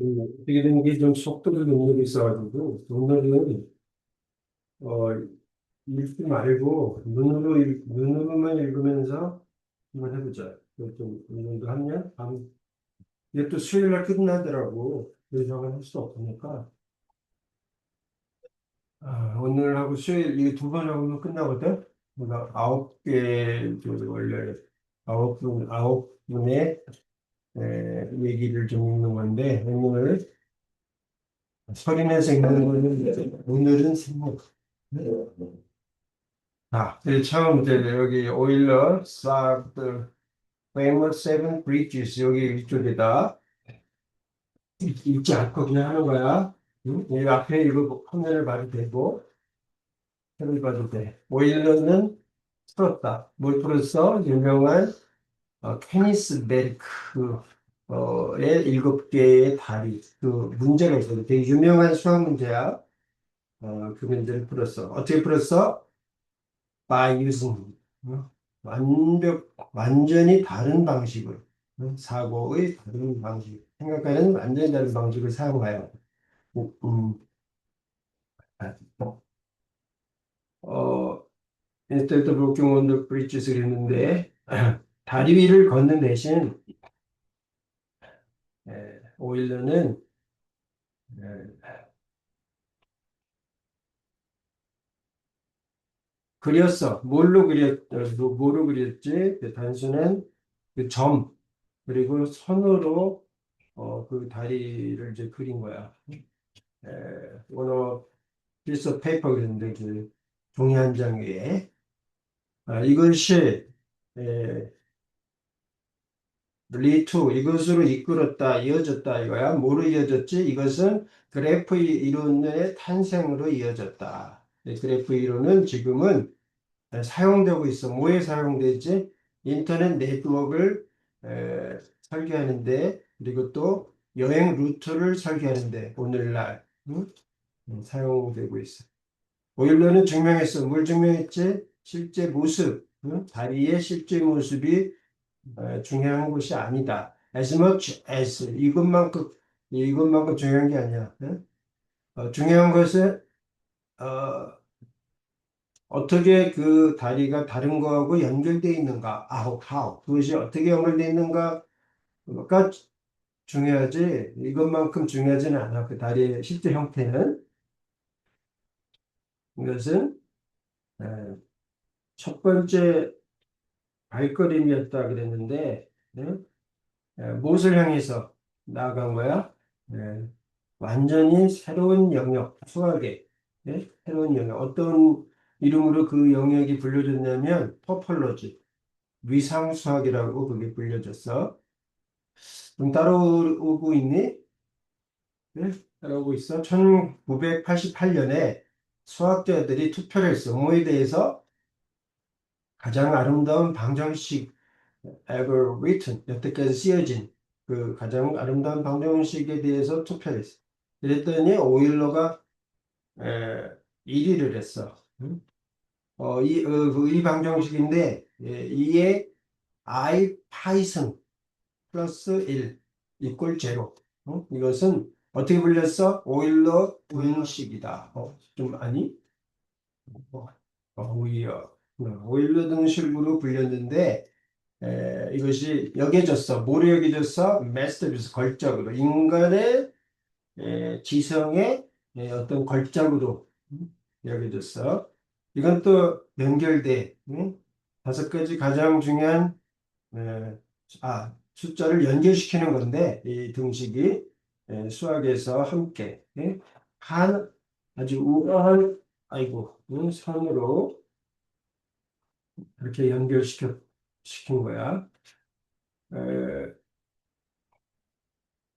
어떻게 된 게 좀 속도를 능력이 있어가지고 오늘은 어, 읽지 말고 눈으로만 읽으면서 한번 해보자. 좀 어느 정도 하면 이게 또 수요일 날 끝나더라고. 그래서 할 수 없으니까 오늘하고 수요일 이 두 번 하고는 끝나거든. 그러니까 아홉 개 원래 아홉 분의 얘기를 좀 읽는 건데 오늘 서린에서 읽는 거는 오늘은 생각. 처음 이제 여기 오일러 싹들 famous seven bridges 여기 이쪽에다 읽지 않고 그냥 하는 거야. 응? 여기 앞에 이거 화면을 봐도 되고 표를 봐도 돼. 오일러는 풀었다. 뭘 풀었어? 유명한 케니스 베르크의 일곱 개의 다리. 그 문제가 있어요. 되게 유명한 수학 문제야. 그 문제를 풀었어. 어떻게 풀었어? by using 완전히 다른 방식을 사고의 다른 방식 생각하는 완전히 다른 방식을 사용하여 음, 음, 어, instead of walking on the bridges 그랬는데 다리 위를 걷는 대신 오일러는 그렸어. 뭐로 그렸지? 그 단순한 그 점, 그리고 선으로 그 다리를 이제 그린 거야. 에, 원어 piece of paper 그랬는데 그 종이 한 장 위에 이것이 에, 리투 이것으로 이끌었다 이어졌다 이거야. 뭐로 이어졌지? 이것은 그래프 이론의 탄생으로 이어졌다. 그래프 이론은 지금은 사용되고 있어. 뭐에 사용되지? 인터넷 네트워크를 설계하는데 그리고 또 여행 루트를 설계하는데 오늘날 사용되고 있어. 오일러는 증명했어. 뭘 증명했지? 실제 모습, 다리의 실제 모습이 중요한 것이 아니다. As much as 이것만큼 중요한 게 아니야. 중요한 것은 어, 어떻게 그 다리가 다른 거하고 연결되어 있는가? how 그것이 어떻게 연결되어 있는가가 중요하지. 이것만큼 중요하지는 않아. 그 다리의 실제 형태는 이것은 에, 첫 번째 발걸음이었다 그랬는데 무엇을 향해서 나아간 거야? 예, 완전히 새로운 영역, 수학의 새로운 영역. 어떤 이름으로 그 영역이 불려졌냐면 토폴로지, 위상수학이라고 그게 불려졌어. 좀 따라오고 있니? 네? 따라오고 있어. 1988년에 수학자들이 투표를 했어. 뭐에 대해서? 가장 아름다운 방정식 ever written, 여태까지 쓰여진 그 가장 아름다운 방정식에 대해서 투표했어. 그랬더니 오일러가 1위를 했어. 응? 이 방정식인데 이에 i 파이슨 플러스 1 이꼴 제로. 이것은 어떻게 불렸어? 오일러 등식이다. 좀 아니? 어, 오일러 등식으로 불렸는데 이것이 여겨졌어. 뭐로 여겨졌어? 마스터피스 걸작으로. 인간의 지성의 어떤 걸작으로 여겨졌어. 이건 또 연결돼. 응? 다섯 가지 가장 중요한 에, 숫자를 연결시키는 건데 이 등식이 수학에서 함께 한 아주 우아한 선으로 이렇게 시킨 거야. 에,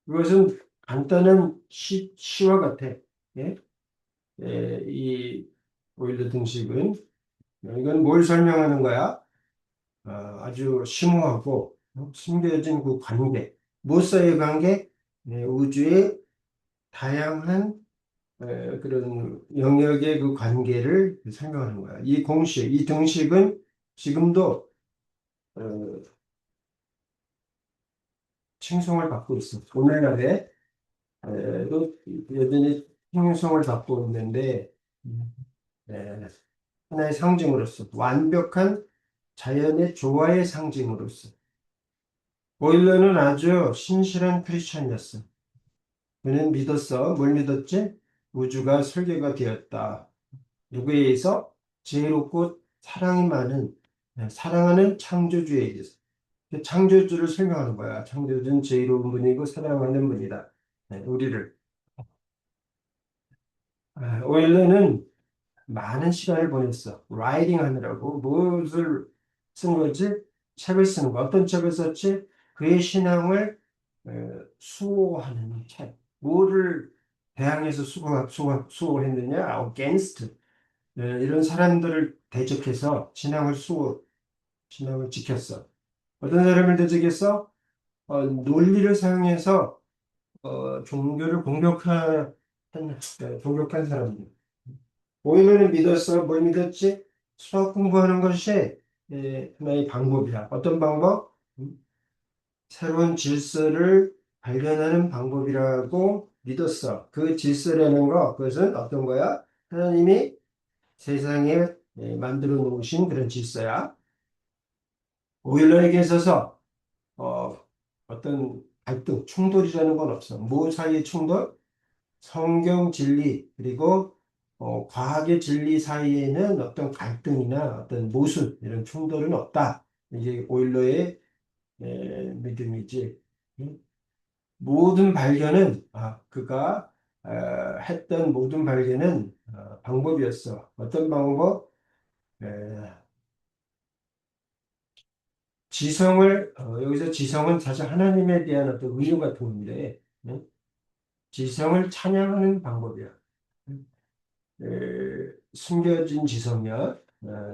이것은 간단한 시와 같아. 예? 이 오일러 등식은 이건 뭘 설명하는 거야? 아주 심오하고 숨겨진 그 관계, 무엇과의 관계? 우주의 다양한 그런 영역의 그 관계를 설명하는 거야. 이 등식은 지금도 어, 칭송을 받고 있어. 오늘날에 또 여전히 형성을 갖고 있는데, 에, 하나의 상징으로서, 완벽한 자연의 조화의 상징으로서. 오일러는 아주 신실한 크리스천이었어. 그는 믿었어. 뭘 믿었지? 우주가 설계가 되었다. 누구에 의해서? 지혜롭고 사랑이 많은, 사랑하는 창조주에 의해서. 그 창조주를 설명하는 거야. 창조주는 지혜로운 분이고 사랑하는 분이다. 우리를. 오일러는 많은 시간을 보냈어. 라이딩 하느라고. 무엇을 쓴 거지? 책을 쓰는 거. 어떤 책을 썼지? 그의 신앙을 수호하는 책. 뭐를 대항해서 수호했느냐? against. 이런 사람들을 대적해서 신앙을 지켰어. 어떤 사람을 대적해서 논리를 사용해서 종교를 공격한 사람들. 오일러는 믿었어. 뭘 믿었지? 수학 공부하는 것이 하나의 방법이야. 어떤 방법? 새로운 질서를 발견하는 방법이라고 믿었어. 그 질서라는 거, 그것은 어떤 거야? 하나님이 세상에 만들어 놓으신 그런 질서야. 오일러에게 있어서 어, 어떤 갈등, 충돌이라는 건 없어. 뭐 사이의 충돌? 성경 진리, 그리고 과학의 진리 사이에는 어떤 갈등이나 어떤 모순, 이런 충돌은 없다. 이게 오일러의 믿음이지. 응? 모든 발견은, 그가 했던 모든 발견은 방법이었어. 어떤 방법? 에, 여기서 지성은 사실 하나님에 대한 어떤 의무 같은 건데, 응? 지성을 찬양하는 방법이야. 숨겨진 지성이야.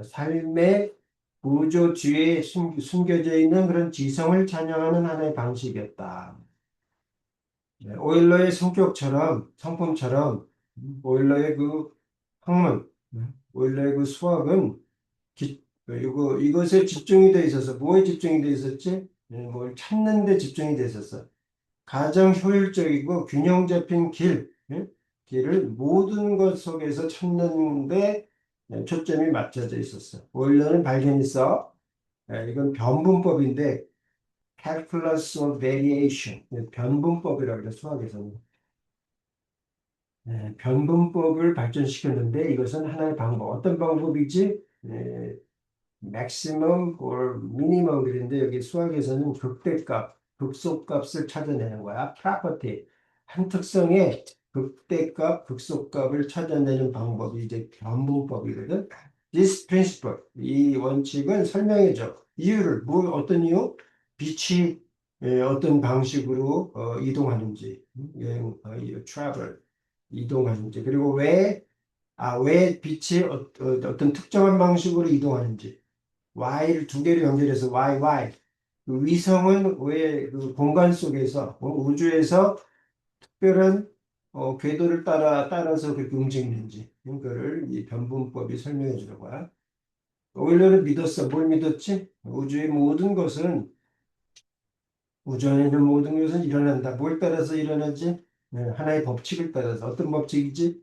삶의 구조 뒤에 숨겨져 있는 그런 지성을 찬양하는 하나의 방식이었다. 오일러의 성품처럼, 오일러의 그 학문, 오일러의 그 수학은 이것에 집중이 돼 있어서, 뭐에 집중이 돼 있었지? 뭘 찾는 데 집중이 돼 있었어. 가장 효율적이고 균형 잡힌 길을 모든 것 속에서 찾는데 초점이 맞춰져 있었어. 원래는 발견했어. 이건 변분법인데 calculus of variation, 변분법이라고 그래 수학에서는. 변분법을 발전시켰는데 이것은 하나의 방법. 어떤 방법이지? maximum or minimum 그런데 여기 수학에서는 극대값, 극소값을 찾아내는 거야. property. 한 특성의 극대값, 극소값을 찾아내는 방법이 이제 변분법이거든. This principle, 이 원칙은 설명해줘. 이유를, 어떤 이유? 빛이 어떤 방식으로 이동하는지, travel, 이동하는지, 그리고 왜 빛이 어떤 특정한 방식으로 이동하는지, Y를 두 개로 연결해서 Y. 그 위성은 왜 그 공간 속에서, 우주에서 특별한 궤도를 따라서 그렇게 움직이는지, 이거를 이 변분법이 설명해 주는 거야. 오일러는 믿었어. 뭘 믿었지? 우주 안에 있는 모든 것은 일어난다. 뭘 따라서 일어나지? 하나의 법칙을 따라서. 어떤 법칙이지?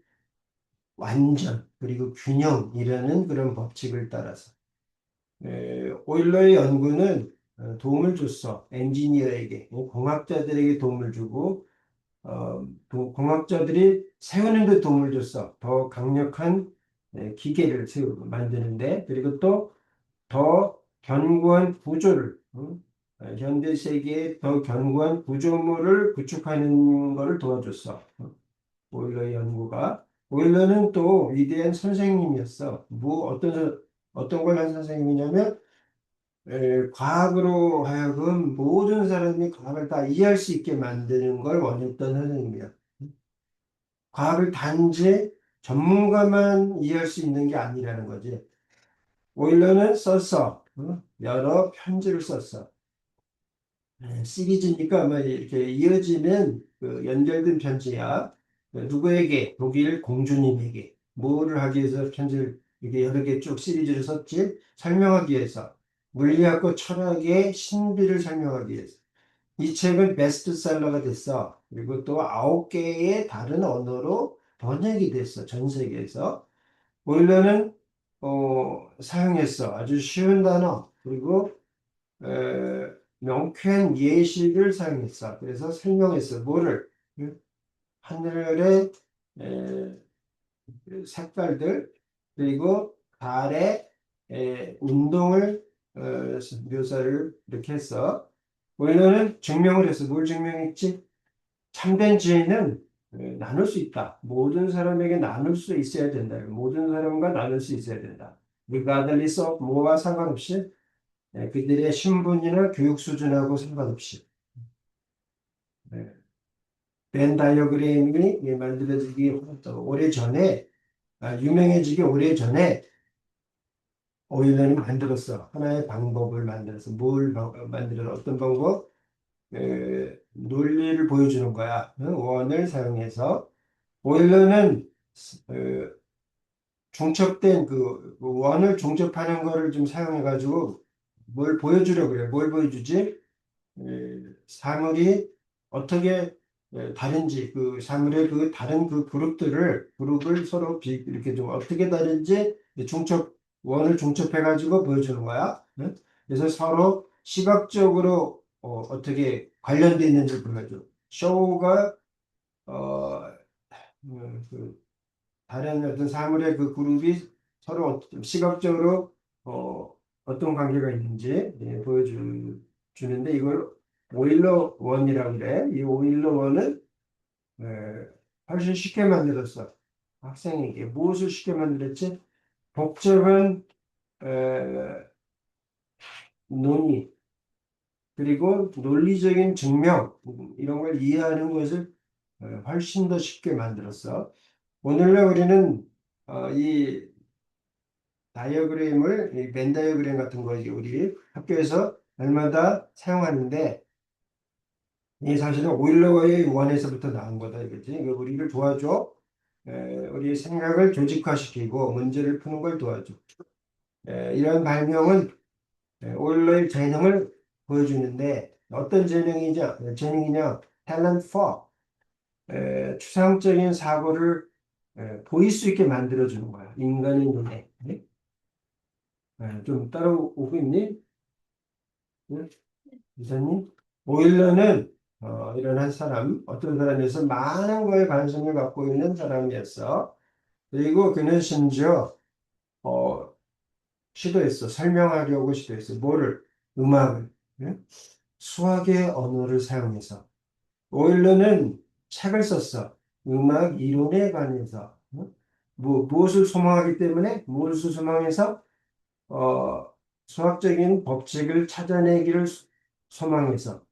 완전, 그리고 균형이라는 그런 법칙을 따라서. 오일러의 연구는 도움을 줬어. 엔지니어에게, 공학자들에게 도움을 주고, 공학자들이 세우는 데 도움을 줬어. 더 강력한 기계를 만드는데, 그리고 또 더 견고한 구조를, 현대 세계의 더 견고한 구조물을 구축하는 것을 도와줬어. 오일러의 연구가. 오일러는 또 위대한 선생님이었어. 어떤 걸 한 선생님이냐면, 과학으로 하여금 모든 사람이 과학을 다 이해할 수 있게 만드는 걸 원했던 선생님이야. 과학을 단지 전문가만 이해할 수 있는 게 아니라는 거지. 오일러는 썼어. 여러 편지를 썼어. 시리즈니까 아마 이렇게 이어지는 그 연결된 편지야. 누구에게? 독일 공주님에게. 뭐를 하기 위해서 편지를 이게 여러 개 쭉 시리즈를 썼지? 설명하기 위해서. 물리학과 철학의 신비를 설명하기 위해서. 이 책은 베스트셀러가 됐어. 그리고 또 9개의 다른 언어로 번역이 됐어. 전 세계에서. 오일러는 사용했어. 아주 쉬운 단어. 그리고 명쾌한 예시를 사용했어. 그래서 설명했어. 뭐를? 하늘의 에, 색깔들 그리고 달의 운동을 어, 묘사를 이렇게 했어. 오일러는 증명을 했어. 뭘 증명했지? 참된 지혜는 나눌 수 있다. 모든 사람에게 나눌 수 있어야 된다. 모든 사람과 나눌 수 있어야 된다. regardless of 뭐와 상관없이 그들의 신분이나 교육 수준하고 상관없이 네. 벤 다이어그램이 만들어지기 오래 전에 유명해지기 오래 전에 오일런이 만들었어. 하나의 방법을 만들어서 만들어 어떤 방법? 논리를 보여주는 거야. 원을 사용해서 오일러는 중첩된 그 원을 중첩하는 거를 좀 사용해 가지고 뭘 보여주려고 그래. 뭘 보여주지? 사물이 어떻게 다른지 그 사물의 그 다른 그 그룹을 서로 이렇게 좀 어떻게 다른지 원을 중첩해 가지고 보여주는 거야. 응? 그래서 서로 시각적으로 떻게 관련돼 있는지 보여줘. 쇼가 어, 그 다른 어떤 사물의 그 그룹이 서로 시각적으로 어떤 관계가 있는지 보여주는데 이걸 오일러 원이라고 그래. 이 오일러 원은 에, 훨씬 쉽게 만들었어. 학생에게 무엇을 쉽게 만들었지? 복잡한 에, 논의 그리고 논리적인 증명 이런 걸 이해하는 것을 훨씬 더 쉽게 만들었어. 오늘날 우리는 이 다이어그램을 이벤 다이어그램 같은 거 우리 학교에서 날마다 사용하는데 이 사실은 오일러의 원에서부터 나온 거다 이거지. 이거 우리를 도와줘. 우리 생각을 조직화시키고 문제를 푸는 걸 도와줘. 이런 발명은 오일러의 재능을 보여주는데 어떤 재능이냐? talent for 추상적인 사고를 보일 수 있게 만들어주는 거야. 인간의 눈에. 좀 따라오고 있니? 응? 이사님? 오일러는 이런 한 사람, 어떤 사람에서 많은 거에 관심을 갖고 있는 사람이었어. 그리고 그는 심지어 어, 설명하려고 시도했어. 뭐를? 음악을. 응? 수학의 언어를 사용해서. 오일러는 책을 썼어. 음악 이론에 관해서. 응? 무엇을 소망하기 때문에? 무엇을 소망해서? 어, 수학적인 법칙을 찾아내기를 소망해서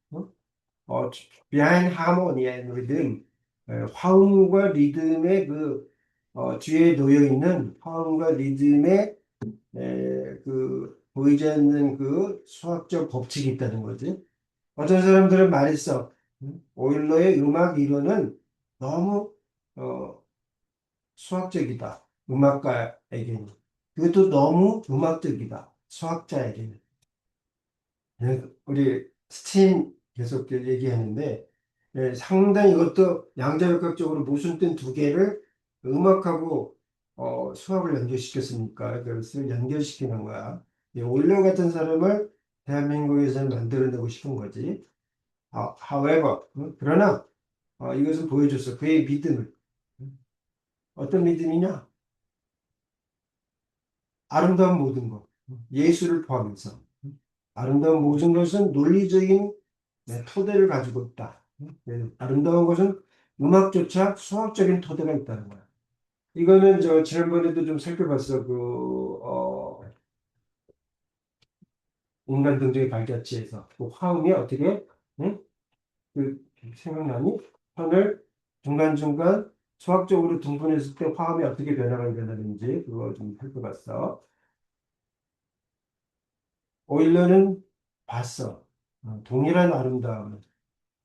어, behind harmony and rhythm 화음과 리듬의 뒤에 놓여 있는 화음과 리듬의 보이지 않는 그 수학적 법칙이 있다는 거지. 어떤 사람들은 말했어. 오일러의 음악 이론은 너무 어, 수학적이다. 음악가에게는. 그것도 너무 음악적이다. 수학자에게는. 우리 스팀 계속 얘기하는데 상당히 이것도 양자역학적으로 모순된 두 개를 음악하고 수학을 연결시켰으니까 그것을 연결시키는 거야. 오일러 같은 사람을 대한민국에서 만들어내고 싶은 거지. however, 그러나 이것은 보여줬어. 그의 믿음을. 어떤 믿음이냐? 아름다운 모든 것. 예수를 포함해서. 아름다운 모든 것은 논리적인 토대를 가지고 있다. 아름다운 것은 음악조차 수학적인 토대가 있다는 거야. 이거는 지난번에도 좀 살펴봤어. 인간 등등의 발자취에서 그 화음이 어떻게, 응? 생각나니? 선을 중간중간 수학적으로 등분했을 때 화음이 어떻게 변화가 일어나는지 그거 좀 살펴봤어. 오일러는 봤어. 동일한 아름다움.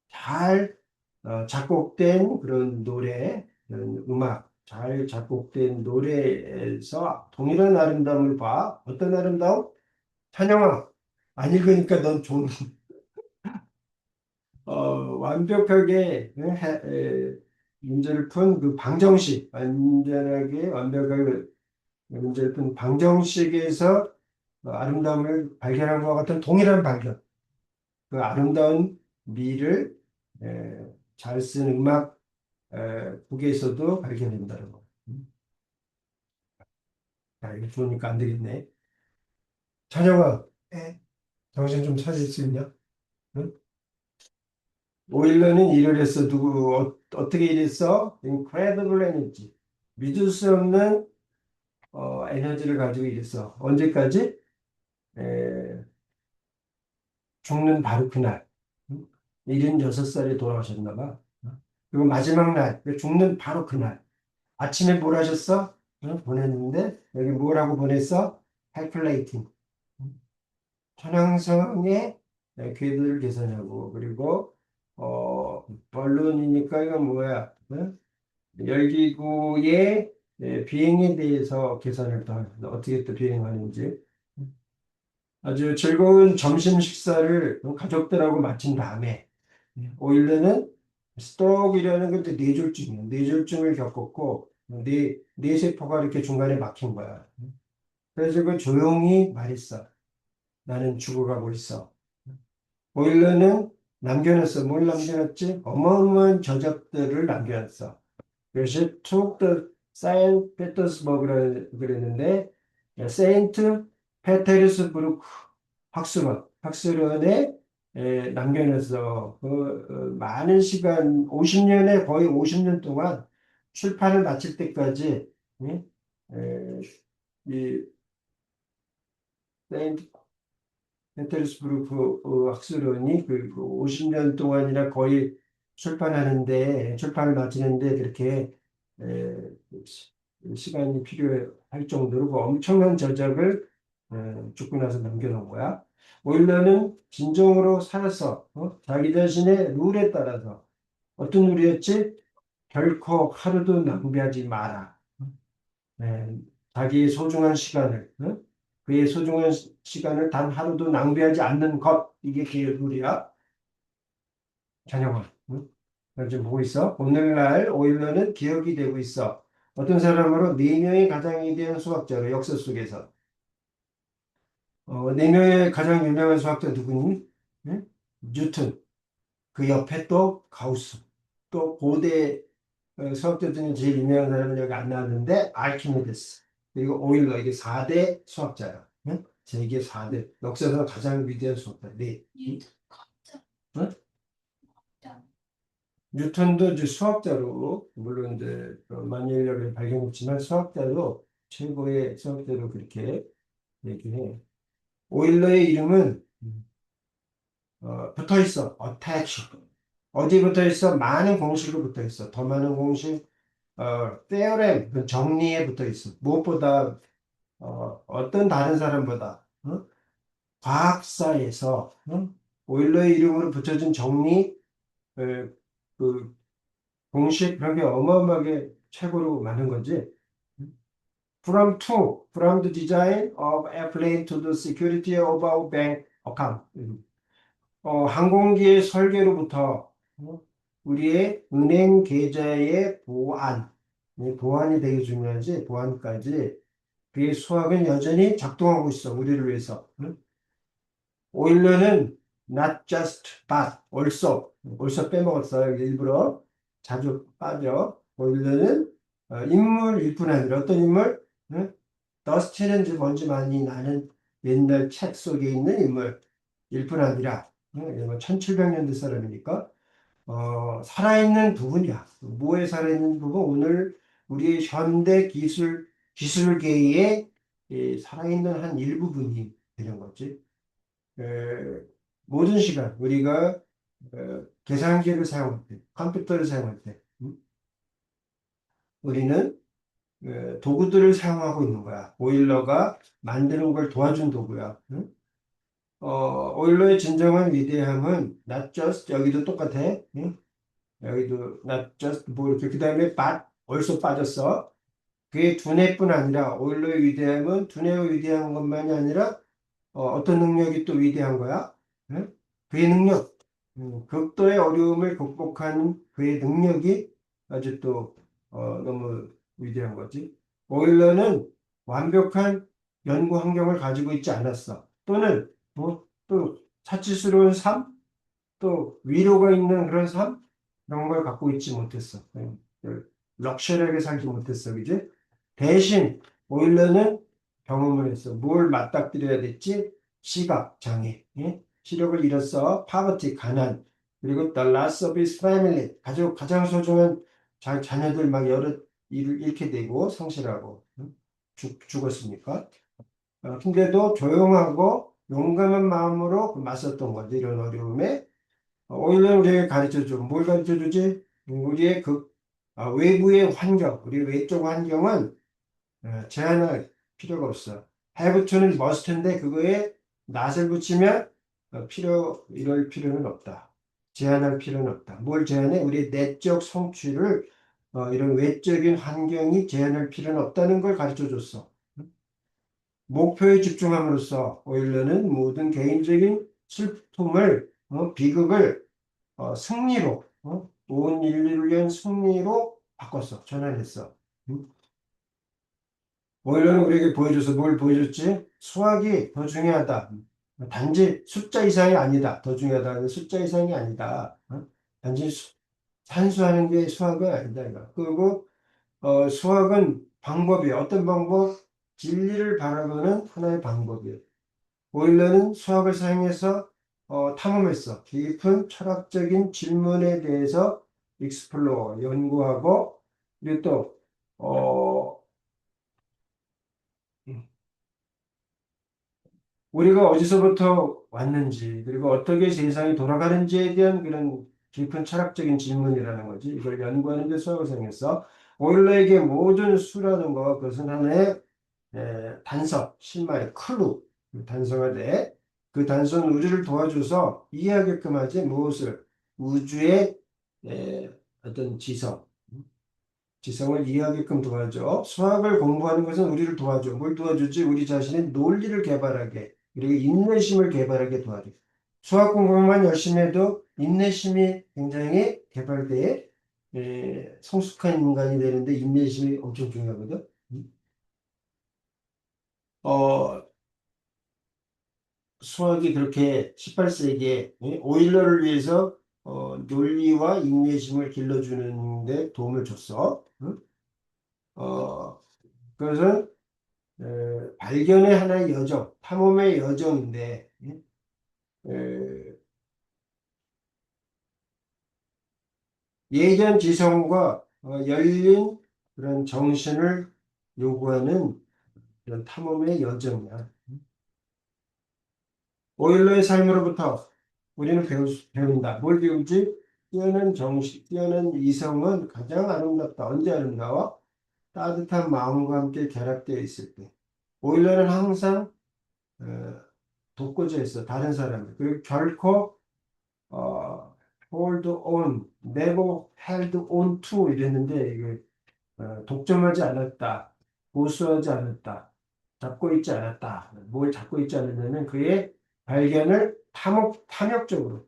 잘 작곡된 그런 노래, 그런 음악, 잘 작곡된 노래에서 동일한 아름다움을 봐. 어떤 아름다움? 찬영아, 안 읽으니까 넌 완벽하게 문제를 푼 그 방정식, 완전하게 완벽하게 문제를 푼 방정식에서 아름다움을 발견한 것과 같은 동일한 발견, 그 아름다운 미를 잘 쓴 음악 북에서도 발견된다는 거. 야, 이거 좋으니까 안 되겠네. 찬영아, 정신 좀 차릴 수 있냐? 응? 오일러는 일을 했어. 어떻게 일했어? Incredible energy. 믿을 수 없는 에너지를 가지고 일했어. 언제까지? 에, 죽는 바로 그날. 응? 76살에 돌아가셨나 봐. 그리고 마지막 날, 그 죽는 바로 그날. 아침에 뭘 하셨어? 응? 보냈는데, 여기 뭐라고 보냈어? calculating. 천왕성의 궤도를 계산하고, 그리고, 본론이니까 이건 뭐야? 응? 열기구의 비행에 대해서 계산을 또 어떻게 또 비행하는지. 아주 즐거운 점심 식사를 가족들하고 마친 다음에 오일러는 스트로크이라는 것도 뇌졸중이에요. 뇌졸중을 겪었고 뇌세포가 이렇게 중간에 막힌 거야. 그래서 그 조용히 말했어. 나는 죽어가고 있어. 오일러는 남겨놨어. 뭘 남겨놨지? 어마어마한 저작들을 남겨놨어. 그래서 took the Saint Petersburg 그랬는데 세인트 페테르스부르크 학술원에 남겨놔서 많은 시간 50년에 거의 50년 동안 출판을 마칠 때까지 예? 에, 이 세인트 페테르스부르크 학술원이 그 50년 동안이나 거의 출판을 마치는데 그렇게 에, 시간이 필요할 정도로 그 엄청난 저작을 죽고 나서 남겨놓은 거야. 오일러는 진정으로 살아서 자기 자신의 룰에 따라서 어떤 룰이었지? 결코 하루도 낭비하지 마라. 네, 자기의 소중한 시간을, 그의 소중한 시간을 단 하루도 낭비하지 않는 것. 이게 그의 룰이야. 찬영아, 응? 나 지금 보고 있어. 오늘날 오일러는 기억이 되고 있어. 어떤 사람으로 네 명의 가장 위대한 수학자로 역사 속에서. 네 명의 가장 유명한 수학자 누구니? 응? 뉴턴. 그 옆에 또 가우스. 또 고대 수학자 중에 제일 유명한 사람은 여기 안 나왔는데 알키메데스. 그리고 오일러. 이게 4대 수학자야. 응? 세계 4대. 역사에서 가장 위대한 수학자. 네. 응? 뉴턴도 이제 수학자로, 물론 이제 만일력을 발견했지만 수학자로 최고의 수학자로 그렇게 얘기해. 오일러의 이름은 붙어 있어. attach. 어디 붙어 있어? 많은 공식으로 붙어 있어. 더 많은 공식, theorem, 그 정리에 붙어 있어. 무엇보다 어떤 다른 사람보다 과학사에서 오일러의 이름으로 붙여진 정리, 어, 그 공식 그런 게 어마어마하게 최고로 많은 거지. From the design of airplane to the security of our bank account. 항공기의 설계로부터 우리의 은행 계좌의 보안, 보안이 되게 중요하지, 보안까지 그의 수학은 여전히 작동하고 있어, 우리를 위해서. 오일러는 not just but also 빼먹었어요. 일부러 자주 빠져. 오일러는 인물일 뿐 아니라 어떤 인물? 더스트는 이제 먼지 많이 나는 옛날 책 속에 있는 인물일 뿐 아니라 1700년대 사람이니까 살아있는 부분이야. 뭐에 살아있는 부분? 오늘 우리의 현대 기술계의 살아있는 한 일부분이 되는 거지. 에, 모든 시간 우리가 계산기를 사용할 때, 컴퓨터를 사용할 때, 우리는 도구들을 사용하고 있는 거야. 오일러가 만드는 걸 도와준 도구야. 응? 오일러의 진정한 위대함은 not just 여기도 똑같아. 응? 여기도 not just 뭐 이렇게 그 다음에 but also 빠졌어. 그게 두뇌뿐 아니라 오일러의 위대함은 두뇌가 위대한 것만이 아니라 어떤 능력이 또 위대한 거야? 응? 그의 능력. 극도의 어려움을 극복한 그의 능력이 아주 또 너무 위대한 거지. 오일러는 완벽한 연구 환경을 가지고 있지 않았어. 또는 또 사치스러운 삶, 또 위로가 있는 그런 삶 그런 걸 갖고 있지 못했어. 럭셔리하게 살지 못했어, 그지? 대신 오일러는 경험을 했어. 뭘 맞닥뜨려야 됐지? 시각 장애, 예? 시력을 잃었어. 파버티 가난, 그리고 the loss of his family 가족 가장 소중한 자녀들 막 여러 일을 잃게 되고 상실하고 죽었으니까. 근데도 조용하고 용감한 마음으로 맞섰던 거지 이런 어려움에. 오히려 우리에게 가르쳐줘. 뭘 가르쳐주지? 우리의 외부의 환경, 우리 외적 환경은 제한할 필요가 없어. have to는 must인데 그거에 not을 붙이면 이럴 필요는 없다. 제한할 필요는 없다. 뭘 제한해? 우리의 내적 성취를 이런 외적인 환경이 제한할 필요는 없다는 걸 가르쳐줬어. 목표에 집중함으로써 오일러는 모든 개인적인 슬픔을, 비극을 승리로, 온 인류를 위한 승리로 바꿨어. 전환했어. 오일러는 우리에게 보여줘서 뭘 보여줬지? 수학이 더 중요하다. 단지 숫자 이상이 아니다. 더 중요하다는 숫자 이상이 아니다. 단지 산수하는 게 수학은 아니다. 이거. 그리고 수학은 방법이에요. 어떤 방법? 진리를 바라보는 하나의 방법이에요. 오일러는 수학을 사용해서 탐험했어. 깊은 철학적인 질문에 대해서 익스플로어, 연구하고, 그리고 또, 우리가 어디서부터 왔는지, 그리고 어떻게 세상이 돌아가는지에 대한 그런 깊은 철학적인 질문이라는 거지. 이걸 연구하는 데 수학을 사용했어. 오일러에게 모든 수라는 거, 그것은 하나의 단서, 실마리, 클루, 단서가 돼. 그 단서는 우리를 도와줘서 이해하게끔 하지 무엇을 우주의 어떤 지성을 이해하게끔 도와줘. 수학을 공부하는 것은 우리를 도와줘. 뭘 도와주지? 우리 자신의 논리를 개발하게, 그리고 인내심을 개발하게 도와줘. 수학 공부만 열심히 해도 인내심이 굉장히 개발돼 성숙한 인간이 되는데 인내심이 엄청 중요하거든. 어, 수학이 그렇게 18세기에 오일러를 위해서 논리와 인내심을 길러주는 데 도움을 줬어. 응? 어, 그것은 발견의 하나의 여정, 탐험의 여정인데 에, 예전 지성과 열린 그런 정신을 요구하는 그런 탐험의 여정이야. 오일러의 삶으로부터 우리는 배운다. 뭘 배우지? 뛰어난 정신, 뛰어난 이성은 가장 아름답다. 언제 아름다워? 따뜻한 마음과 함께 결합되어 있을 때. 오일러는 항상 어, 돕고자 했어. 다른 사람을. 그리고 결코 hold on, never held on to 이랬는데 이게 독점하지 않았다. 보수하지 않았다. 잡고 있지 않았다. 뭘 잡고 있지 않았냐면 그의 발견을 탐욕적으로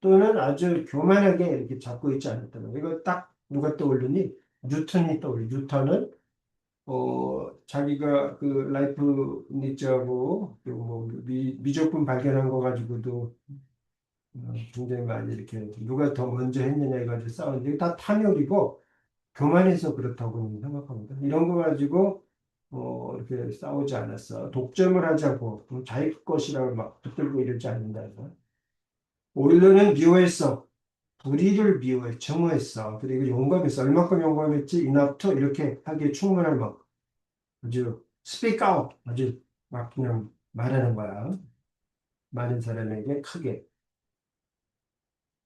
또는 아주 교만하게 이렇게 잡고 있지 않았다는 거. 이거 딱 누가 떠올르니? 뉴턴이 떠올려. 뉴턴은 자기가 그 라이프 니츠하고 뭐 미적분 발견한 거 가지고도 굉장히 많이 이렇게 누가 더 먼저 했느냐 해가지고 싸우는데 다 탐욕이고 교만해서 그렇다고 생각합니다. 이런 거 가지고 이렇게 싸우지 않았어. 독점을 하지 않고 자기 것이라고 막 붙들고 이러지 않는다. 오일러는 미워했어. 불의를 미워해, 증오했어. 그리고 용감했어. 얼마큼 용감했지? enough to 이렇게 하기에 충분할 만큼. 아주 speak out. 아주 막 그냥 말하는 거야. 많은 사람에게 크게.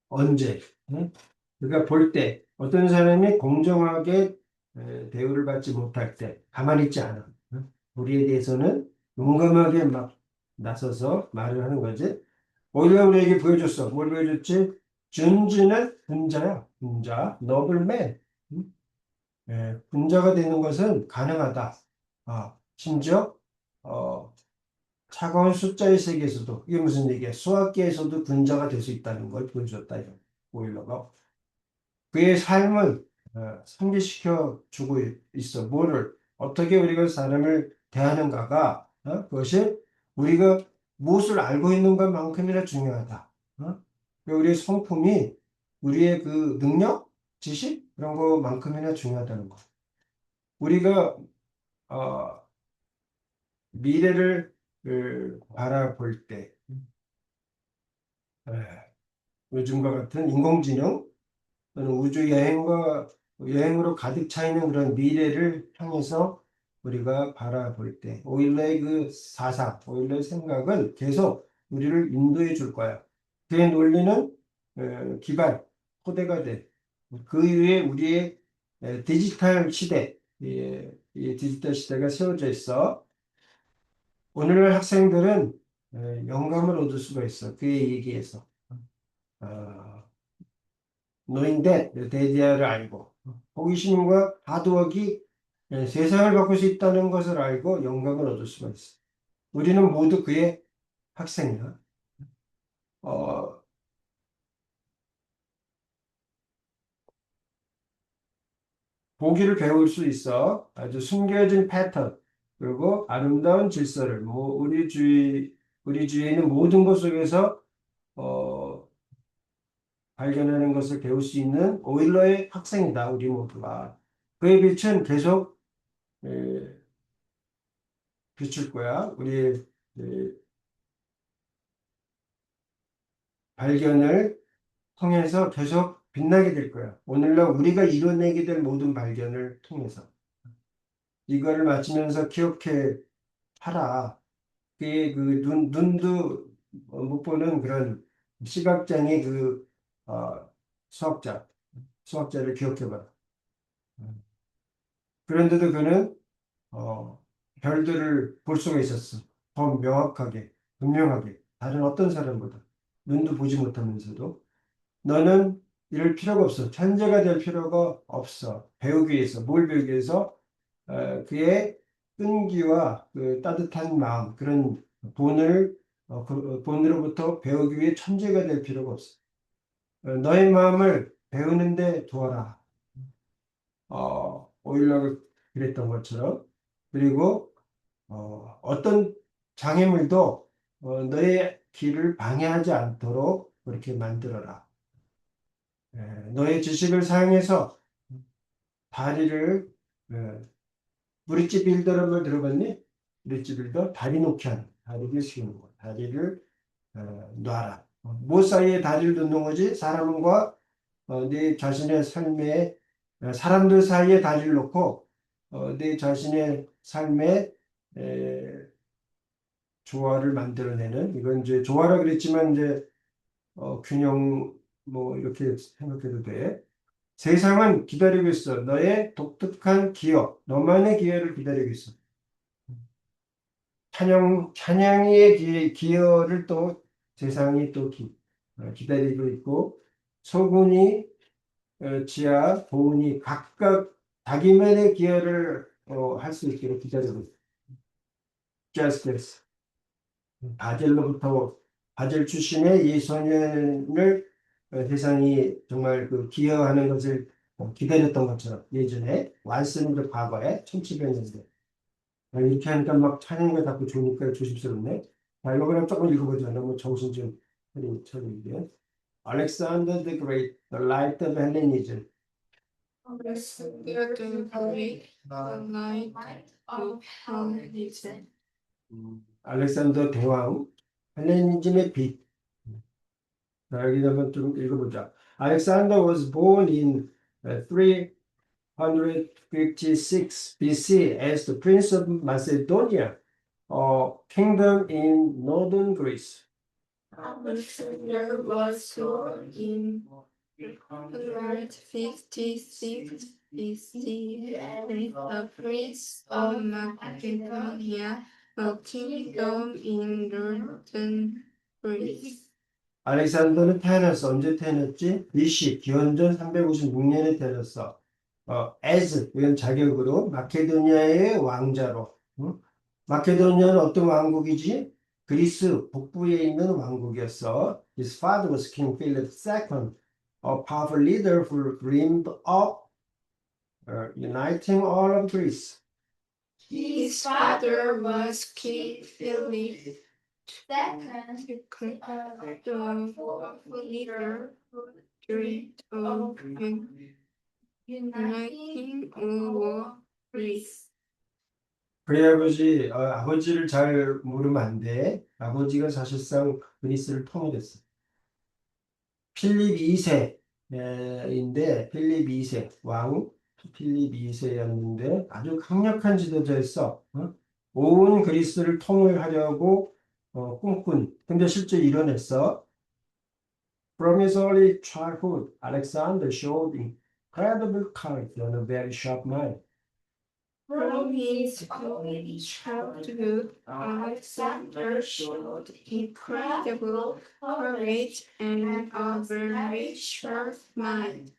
언제? 응? 그러니까 볼 때, 어떤 사람이 공정하게 대우를 받지 못할 때, 가만히 있지 않아. 응? 우리에 대해서는 용감하게 막 나서서 말을 하는 거지. 오히려 우리에게 보여줬어. 뭘 보여줬지? 준지는 분자야. 분자. 너블맨. 분자가 되는 것은 가능하다. 심지어, 어, 차가운 숫자의 세계에서도 이게 무슨 얘기야? 수학계에서도 분자가 될 수 있다는 걸 보여줬다. 이거. 오일러가 그의 삶을 상기시켜 주고 있어. 뭐를 어떻게 우리가 사람을 대하는가가 그것이 우리가 무엇을 알고 있는 것만큼이나 중요하다. 우리의 성품이 우리의 그 능력, 지식 그런 것만큼이나 중요하다는 거. 우리가 어, 미래를 바라볼 때 에, 요즘과 같은 인공지능 또는 우주 여행과 여행으로 가득 차 있는 그런 미래를 향해서 우리가 바라볼 때 오일러의 그 사상, 오일러의 생각은 계속 우리를 인도해 줄 거야. 그의 논리는 기반, 토대가 돼. 그 위에 우리의 디지털 시대, 이 디지털 시대가 세워져 있어. 오늘날 학생들은 영감을 얻을 수가 있어. 그의 얘기에서. 어, 노인데 대지하를 알고 호기심과 하드워크가 세상을 바꿀 수 있다는 것을 알고 영감을 얻을 수가 있어. 우리는 모두 그의 학생이야. 어, 보기를 배울 수 있어. 아주 숨겨진 패턴 그리고 아름다운 질서를 뭐 우리 주위에 있는 모든 것 속에서 어, 발견하는 것을 배울 수 있는 오일러의 학생이다. 우리 모두가 그의 빛은 계속 에, 비출 거야. 우리의 발견을 통해서 계속 빛나게 될 거야. 오늘날 우리가 이뤄내게 될 모든 발견을 통해서. 이거를 마치면서 기억해 하라. 눈도 못 보는 그런 시각장애 어, 수학자, 수학자를 기억해 봐라. 그런데도 그는, 어, 별들을 볼 수가 있었어. 더 명확하게, 분명하게. 다른 어떤 사람보다. 눈도 보지 못하면서도. 너는 이럴 필요가 없어. 천재가 될 필요가 없어. 배우기 위해서, 뭘 배우기 위해서? 그의 끈기와 그 따뜻한 마음, 그런 본으로부터 배우기 위해 천재가 될 필요가 없어. 너의 마음을 배우는데 두어라. 오일러가 그랬던 것처럼. 그리고 어떤 장애물도 너의 길을 방해하지 않도록 그렇게 만들어라. 예, 너의 지식을 사용해서 다리를 예, 브릿지 빌더라는 걸 들어봤니? 브릿지 빌더 다리 놓기 하는 다리를 씌우는 거 다리를 놔라. 뭐 사이에 다리를 놓는 거지? 사람과 네 자신의 삶에 사람들 사이에 다리를 놓고 네 자신의 삶에 에, 조화를 만들어내는 이건 이제 조화라 그랬지만 이제 균형 뭐 이렇게 생각해도 돼. 세상은 기다리고 있어. 너의 독특한 기여, 너만의 기여를 기다리고 있어. 찬양의 기여를 또 세상이 또 기다리고 있고, 소군이, 지하, 보은이 각각 자기만의 기여를 할 수 있기를 기다리고 있어. Justice. 바젤로부터, 바젤 출신의 이 소년을 세상이 정말 그 기여하는 것을 기다렸던 것처럼 예전에 완스님도 과거에 1700년대 이렇게 하니까 막 찬양이 자꾸 좋으니까 조심스럽네. 자, 이거 그럼 조금 읽어보자. 너무 정신 좀 차리게. Alexander the Great, the light of Hellenism. Alexander the Great, the light of Hellenism. 알렉산더 대왕, 헬레니즘의 빛. 자, 여기 한번 좀 읽어보자. Alexander was born in 356 BC as the Prince of Macedonia, a kingdom in northern Greece. Alexander was born in 156 BC as the Prince of Macedonia, a kingdom in northern Greece. 알렉산더는 태어났어. 언제 태어났지? BC, 기원전 356년에 태어났어. as, 이건 자격으로, 마케도니아의 왕자로. 응? 마케도니아는 어떤 왕국이지? 그리스 북부에 있는 왕국이었어. His father was King Philip II, a powerful leader who dreamed of uniting all of Greece. His father was King Philip II, the leader who dreamed of uniting all Greece. 그의 아버지, 아버지를 잘 모르면 안 돼. 아버지가 사실상 그리스를 통일했어. 필립 2세인데, 필립 2세, 왕 필립 2세였는데 아주 강력한 지도자였어. 온 그리스를 통일하려고 꿈꾼. 근데 실제 이뤄냈어. From his early childhood, Alexander showed incredible courage and a very sharp mind. From his early childhood, Alexander showed incredible courage and a very sharp mind.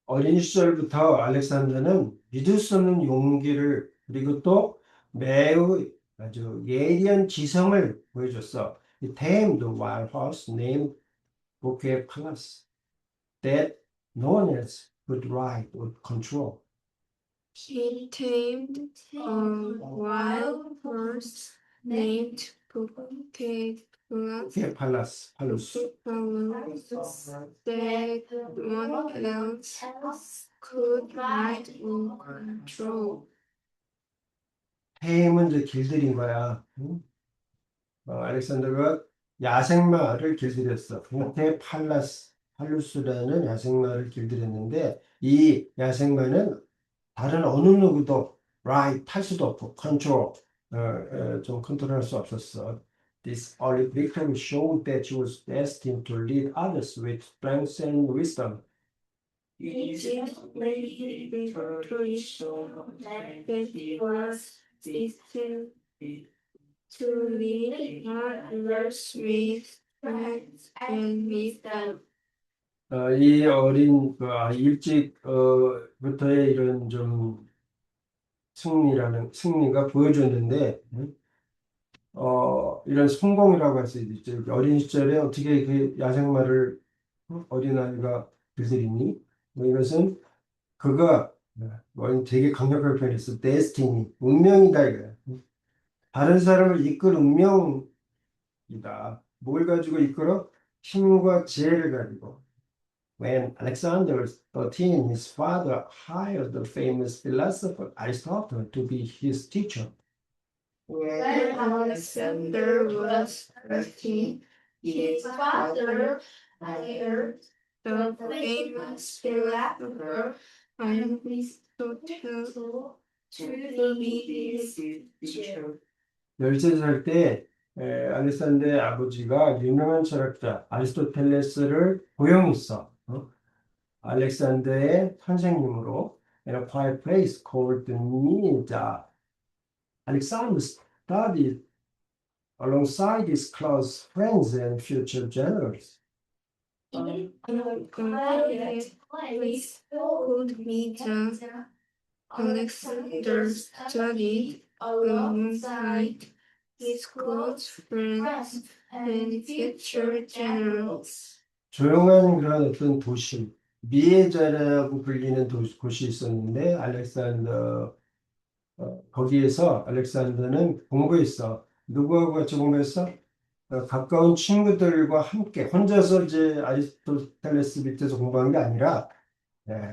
어린 시절부터 알렉산더는 믿을 수 없는 용기를 그리고 또 매우 아주 예리한 지성을 보여줬어. He tamed the wild horse named Bucephalus that no one else could ride or control. He tamed a wild horse named Bucephalus, 팔루스. that one else could ride or control. 테임은 이제 길들인 거야. 응? 알렉산더가 야생마를 길들였어. 팔루스라는 야생마를 길들였는데 이 야생마는 다른 어느 누구도 탈 수도 없고 좀 컨트롤할 수 없었어. This early victory showed that she was destined to lead others with strength and wisdom. Egypt really victory that he was destined to lead others with strength and wisdom. 이 어린 일찍부터의 이런 좀 승리가 보여줬는데 이런 성공이라고 할 수 있죠. 어린 시절에 어떻게 그 야생마를 어린아이가 길들이니? 이것은 그가 되게 강력하게 표현했어. 데스티니, 운명이다 이거야. 다른 사람을 이끌 운명이다. 뭘 가지고 이끌어? 힘과 지혜를 가지고. When Alexander was 13, his father hired the famous philosopher Aristotle to be his teacher. When Alexander was 13, his father hired the famous philosopher Aristotle to be his teacher. 13살 때 알렉산더의 아버지가 유명한 철학자 아리스토텔레스를 고용했어. 알렉산더의 선생님으로 in a quiet place called the Ninja. Alexander studied alongside his close friends and future generals. In a quiet place called Media, Alexander studied alongside his close friends and future generals. 조용한 그런 어떤 도시, 미에자라고 불리는 곳이 있었는데 거기에서 알렉산더는 공부했어. 누구하고 같이 공부했어? 가까운 친구들과 함께 혼자서 이제 아리스토텔레스 밑에서 공부한 게 아니라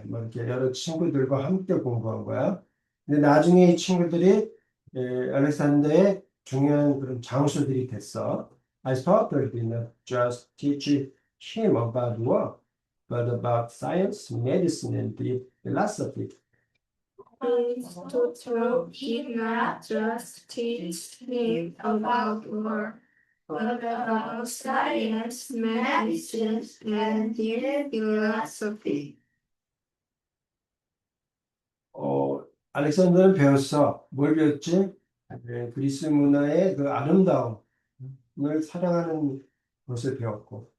뭐 이렇게 여러 친구들과 함께 공부한 거야. 근데 나중에 이 친구들이 알렉산더의 중요한 그런 장수들이 됐어. Aristotle did not just teach him about war, but about science, medicine, and deep philosophy. Aristotle did not just teach him about war, but about science, medicine, and deep philosophy. 알렉산더는 배웠어. 뭘 배웠지? 그리스 문화의 그 아름다움을 사랑하는 것을 배웠고,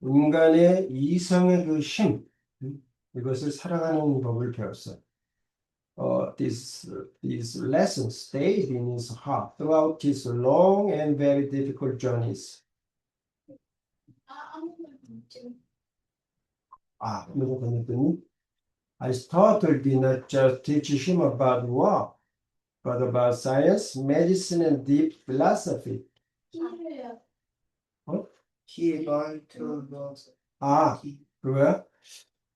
인간의 이성의 그 힘, 이것을 사랑하는 법을 배웠어. these lessons stayed in his heart throughout his long and very difficult journeys. 그러고 보니까 Aristotle did not just teach him about war, but about science, medicine, and deep philosophy. 어? He learned to love. 그거야?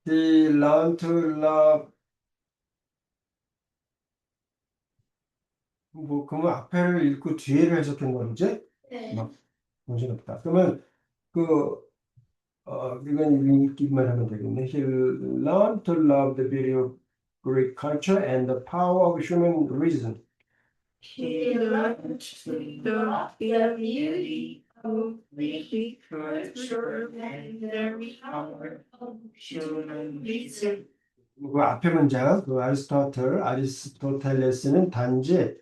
He learned to love. 그러면 앞에를 읽고 뒤에를 해석한 거지? 막 정신없다. 그러면 이건 읽기만 하면 되겠네. He learned to love the beauty of Greek culture and the power of human reason. He learned to love the beauty of Greek culture and the power of human reason. 그 앞에 문장, 아리스토텔레스는 단지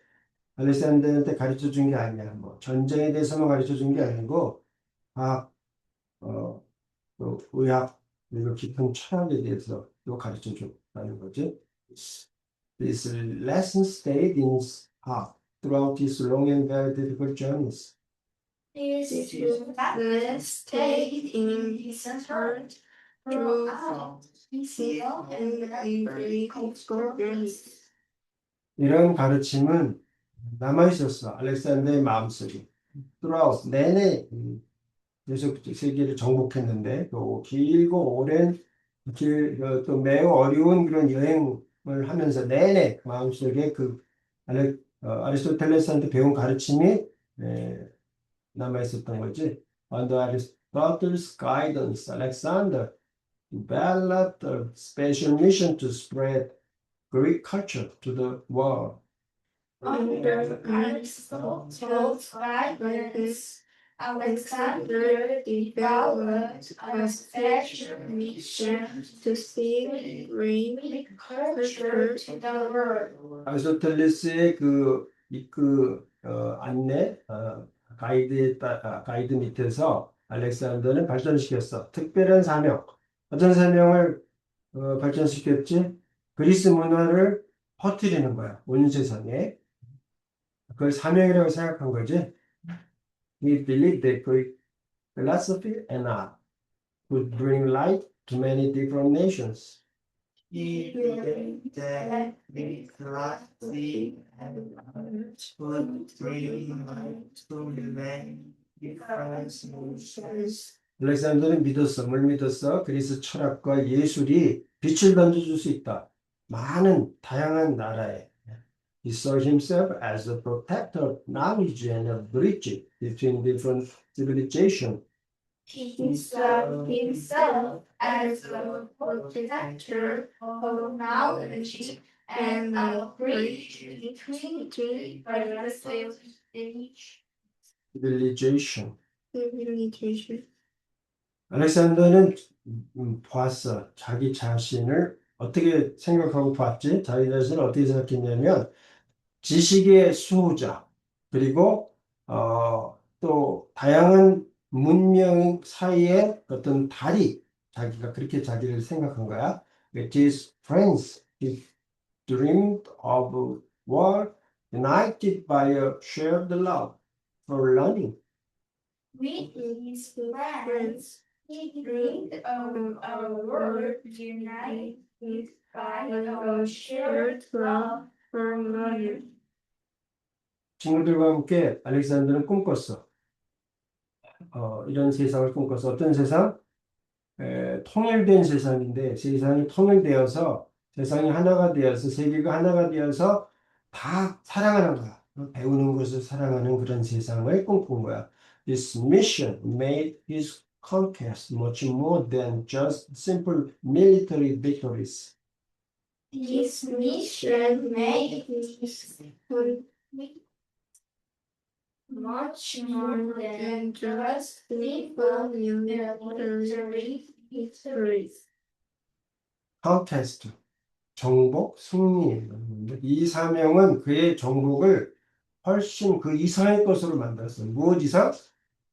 알렉산더한테 가르쳐 준 게 아니야. 뭐 전쟁에 대해서만 가르쳐 준 게 아니고 과학, 또 의학 그리고 깊은 철학에 대해서 또 가르쳐 줬다는 거지. This lesson stayed in his heart throughout his long and very difficult journeys. This lesson stayed in his heart throughout his long and very difficult journeys. 이런 가르침은 남아 있었어. 알렉산더의 마음속에. throughout 내내 계속 세계를 정복했는데 또 길고 오랜 또 매우 어려운 그런 여행을 하면서 내내 마음속에 아리스토텔레스한테 배운 가르침이 남아 있었던 거지. Under Aristotle's guidance, Alexander developed a special mission to spread Greek culture to the world. Under Aristotle's guidance, Alexander developed a special mission to spread Greek culture to the world. 아리스토텔레스의 안내 가이드 밑에서 알렉산더는 발전시켰어. 특별한 사명. 어떤 사명을 발전시켰지? 그리스 문화를 퍼뜨리는 거야. 온 세상에. 그걸 사명이라고 생각한 거지. He believed that Greek philosophy and art would bring light to many different nations. He believed that Greek philosophy and art would bring light to many different nations. 알렉산더는 믿었어. 뭘 믿었어? 그리스 철학과 예술이 빛을 던져줄 수 있다. 많은 다양한 나라에. He saw himself as a protector of knowledge and a bridge between different civilizations. He saw himself as a protector of knowledge and a bridge between civilization. civilization. 알렉산더는 보았어. 자기 자신을 어떻게 생각하고 봤지? 자기 자신을 어떻게 생각했냐면 지식의 수호자 그리고 또 다양한 문명 사이의 어떤 다리 자기가 그렇게 자기를 생각한 거야. With his friends, he dreamed of a world united by a shared love for learning. With his friends, he dreamed of a world united by a shared love for learning. 친구들과 함께 알렉산더는 꿈꿨어. 이런 세상을 꿈꿨어. 어떤 세상? 통일된 세상인데 세상이 통일되어서 세상이 하나가 되어서 세계가 하나가 되어서 다 사랑하는 거야. 배우는 것을 사랑하는 그런 세상을 꿈꾼 거야. This mission made his conquest much more than just simple military victories. This mission made his much more than just simple military victories. Conquest, 정복, 승리. 이 사명은 그의 정복을 훨씬 그 이상의 것으로 만들었어. 무엇 이상?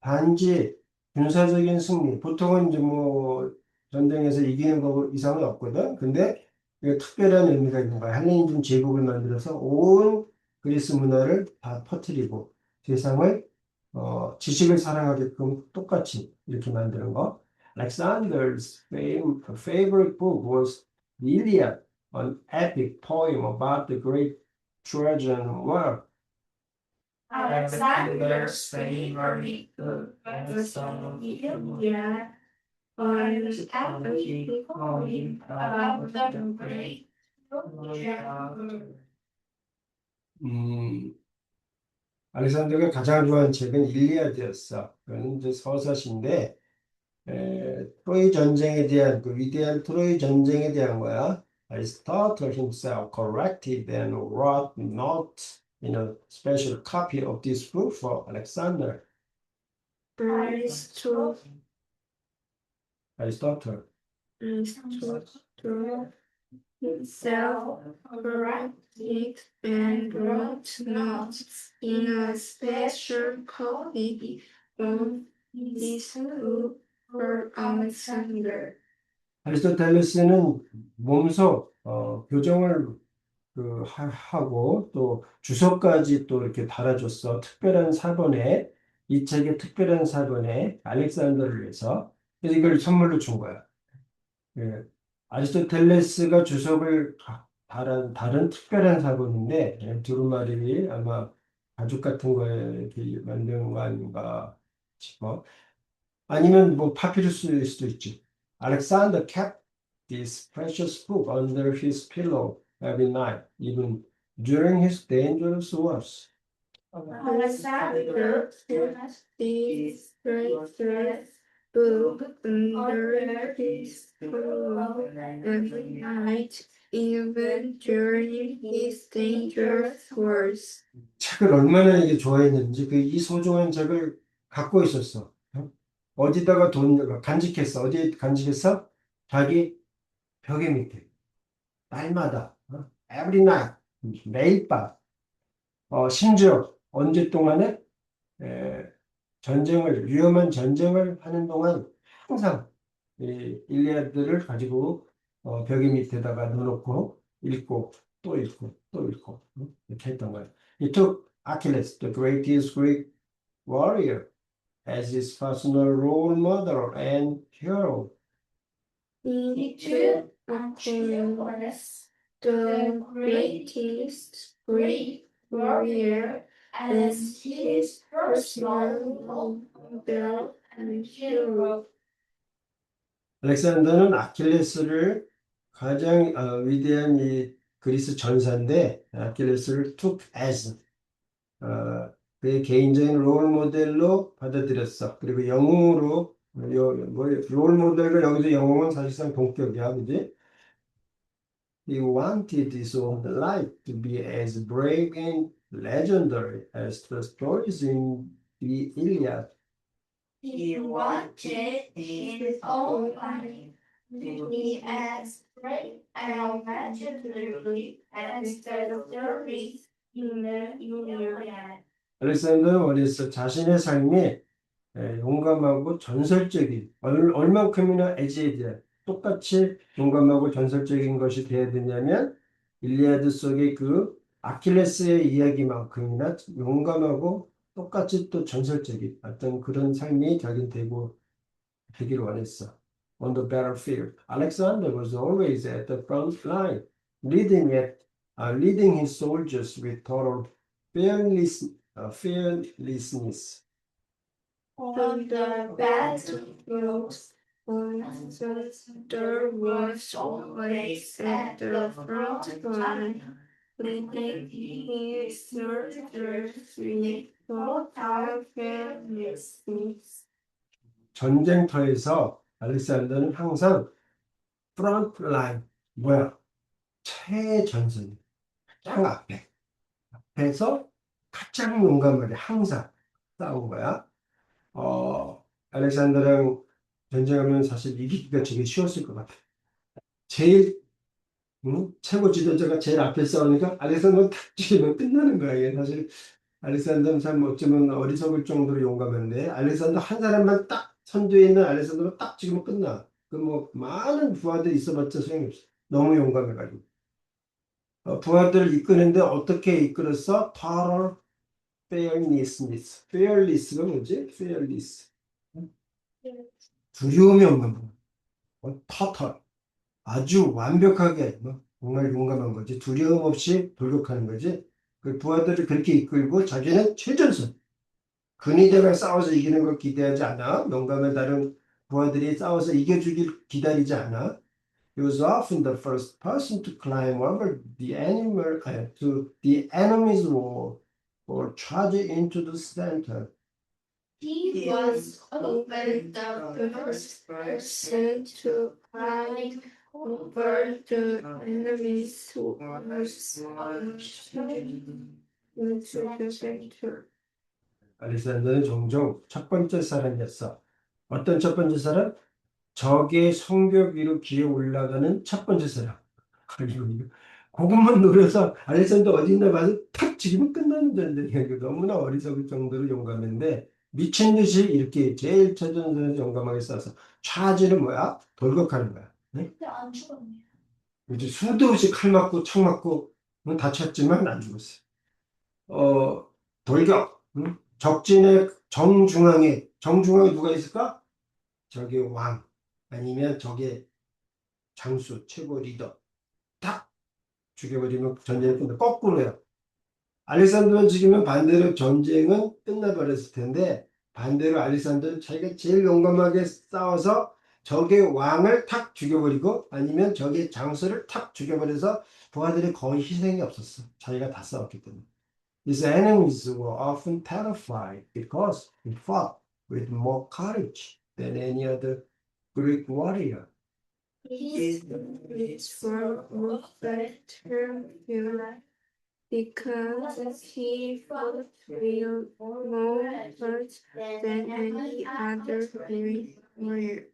단지 군사적인 승리. 보통은 이제 뭐 전쟁에서 이기는 거 이상은 없거든. 근데 이게 특별한 의미가 있는 거야. 헬레니즘 제국을 만들어서 온 그리스 문화를 다 퍼뜨리고 세상을 지식을 사랑하게끔 똑같이 이렇게 만드는 거. Alexander's favorite book was the Iliad, an epic poem about the great Trojan War. Alexander's favorite book was the Iliad, an epic poem about the great Trojan. 알렉산더가 가장 좋아하는 책은 일리아드였어. 그건 이제 서사시인데, 트로이 전쟁에 대한, 그 위대한 트로이 전쟁에 대한 거야. Aristotle himself corrected and wrote notes in a special copy of this book for Alexander. Aristotle Aristotle. himself corrected and wrote notes in a special copy of this book for Alexander. 아리스토텔레스는 몸소 교정을 하고 또 주석까지 또 이렇게 달아줬어. 특별한 사본에 이 책의 특별한 사본에 알렉산더를 위해서 그래서 이걸 선물로 준 거야. 예. 아리스토텔레스가 주석을 다른 특별한 사본인데 두루마리 아마 가죽 같은 거에 이렇게 만든 거 아닌가 싶어. 아니면 뭐 파피루스일 수도 있지. Alexander kept this precious book under his pillow every night, even during his dangerous wars. Alexander put this precious book under his pillow every night, even during his dangerous wars. 책을 얼마나 이게 좋아했는지 이 소중한 책을 갖고 있었어. 어디다가 간직했어. 어디에 간직했어? 자기 벽에 밑에. 날마다. Every night. 매일 밤. 심지어 언제 동안에 위험한 전쟁을 하는 동안 항상 이 일리아드를 가지고 벽의 밑에다가 넣어놓고 읽고 또 읽고 또 읽고 이렇게 했던 거예요. He took Achilles, the greatest Greek warrior, as his personal role model and hero. He took Achilles, the greatest Greek warrior, as his personal model and hero. 알렉산더는 아킬레스를 가장 위대한 이 그리스 전사인데 아킬레스를 took as 그의 개인적인 롤 모델로 받아들였어. 그리고 영웅으로 롤 모델과 여기서 영웅은 사실상 동격이야, 그지? He wanted his own life to be as brave and legendary as the stories in the Iliad. He wanted his own life to be as great and legendary as the stories in the Iliad. 알렉산더는 어렸을 때 자신의 삶이 용감하고 전설적인 얼만큼이나 에지에디아 똑같이 용감하고 전설적인 것이 되어야 되냐면 일리아드 속의 그 아킬레스의 이야기만큼이나 용감하고 똑같이 또 전설적인 어떤 그런 삶이 자기 되기를 원했어. On the battlefield, Alexander was always at the front line, leading his soldiers with total fearlessness. On the battlefield, Alexander was always at the front line, leading his soldiers with total fearlessness. 전쟁터에서 알렉산더는 항상 프런트 라인, 최전선, 가장 앞에서 가장 용감하게 항상 싸운 거야. 알렉산더랑 전쟁하면 사실 이기기가 되게 쉬웠을 것 같아. 제일 최고 지도자가 제일 앞에 싸우니까 알렉산더는 탁 죽이면 끝나는 거야. 이게 사실 알렉산더는 참 어쩌면 어리석을 정도로 용감한데 알렉산더 한 사람만 딱 선두에 있는 알렉산더가 딱 죽이면 끝나. 그 뭐 많은 부하들 있어봤자 소용이 없어. 너무 용감해가지고. 부하들을 이끄는데 어떻게 이끌었어? total fearlessness. fearless가 뭐지? fearless. 두려움이 없는 분. total. 아주 완벽하게 정말 용감한 거지. 두려움 없이 돌격하는 거지. 그 부하들을 그렇게 이끌고 자기는 최전선. 근위대가 싸워서 이기는 걸 기대하지 않아. 용감한 다른 부하들이 싸워서 이겨주길 기다리지 않아. He was often the first person to climb over to the enemy's wall or charge into the center. He was often the first person to climb over the enemy's walls into the center. 알렉산더는 종종 첫 번째 사람이었어. 어떤 첫 번째 사람? 적의 성벽 위로 기어 올라가는 첫 번째 사람. 그리고 그것만 노려서 알렉산더 어디 있나 봐서 탁 지르면 끝나는 전쟁이야. 너무나 어리석을 정도로 용감했는데 미친 듯이 이렇게 제일 최전선에서 용감하게 싸서 차지는 뭐야? 돌격하는 거야. 네? 근데 안 죽었네. 이제 수도 없이 칼 맞고 총 맞고 다쳤지만 안 죽었어. 돌격. 응? 적진의 정중앙에 누가 있을까? 적의 왕 아니면 적의 장수 최고 리더 딱 죽여버리면 전쟁이 끝나. 거꾸로요. 알렉산더는 죽이면 반대로 전쟁은 끝나버렸을 텐데 반대로 알렉산더는 자기가 제일 용감하게 싸워서 적의 왕을 탁 죽여버리고 아니면 적의 장수를 탁 죽여버려서 부하들이 거의 희생이 없었어. 자기가 다 싸웠기 때문에. His enemies were often terrified because he fought with more courage than any other Greek warrior. His words were more better because he fought with more heart than any other Greek warrior.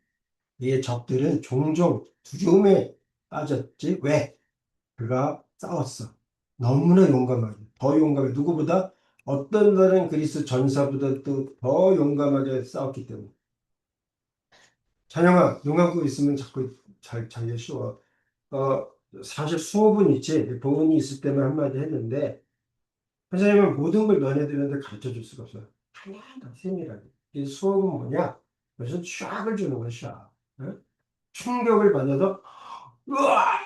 이의 적들은 종종 두려움에 빠졌지. 왜? 그가 싸웠어. 너무나 용감하게. 더 용감해. 누구보다 어떤 다른 그리스 전사보다도 더 용감하게 싸웠기 때문에. 찬영아, 눈 감고 있으면 자꾸 자기 쉬워. 어, 사실 수업은 있지. 보은이 있을 때만 한마디 했는데, 선생님은 모든 걸 너네들한테 가르쳐 줄 수가 없어요. 하나하나 세밀하게. 이 수업은 뭐냐? 무슨 샥을 주는 거야, 샥. 응? 충격을 받아서, 으아!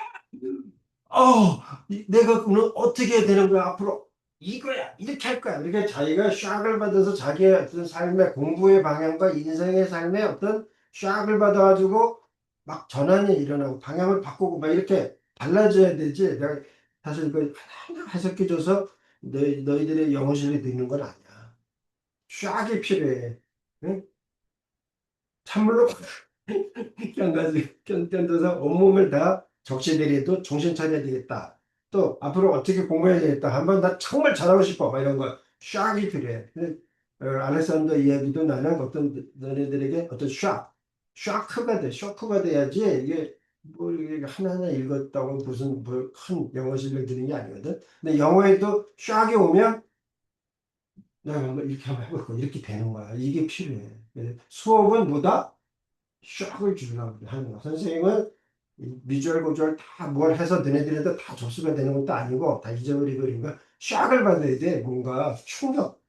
내가 오늘 어떻게 해야 되는 거야, 앞으로? 이거야, 이렇게 할 거야. 이렇게 자기가 샥을 받아서 자기의 어떤 삶의 공부의 방향과 인생의 삶의 어떤 샥을 받아가지고 막 전환이 일어나고 방향을 바꾸고 막 이렇게 달라져야 되지. 내가 사실 그 하나하나 해석해줘서 너희들의 영어 실력이 되는 건 아니야. 샥이 필요해. 응? 찬물로 견뎌서 온몸을 다 적시더라도 정신 차려야 되겠다. 또 앞으로 어떻게 공부해야 되겠다. 한번 나 정말 잘하고 싶어. 막 이런 거 샥이 필요해. 알렉산더 이야기도 나는 어떤 너네들에게 어떤 쇼크가 돼야지 이게 뭐 이게 하나하나 읽었다고 무슨 뭐큰 영어 실력 드는 게 아니거든. 근데 영어에도 샥이 오면 내가 이렇게 한번 해볼까 이렇게 되는 거야. 이게 필요해. 수업은 뭐다? 샥을 주려고 하는 거야. 선생님은 미주얼, 고주얼 다 뭘 해서 너네들한테 다 접수가 되는 것도 아니고 다 잊어버리고 그러니까 샥을 받아야 돼. 뭔가 충격.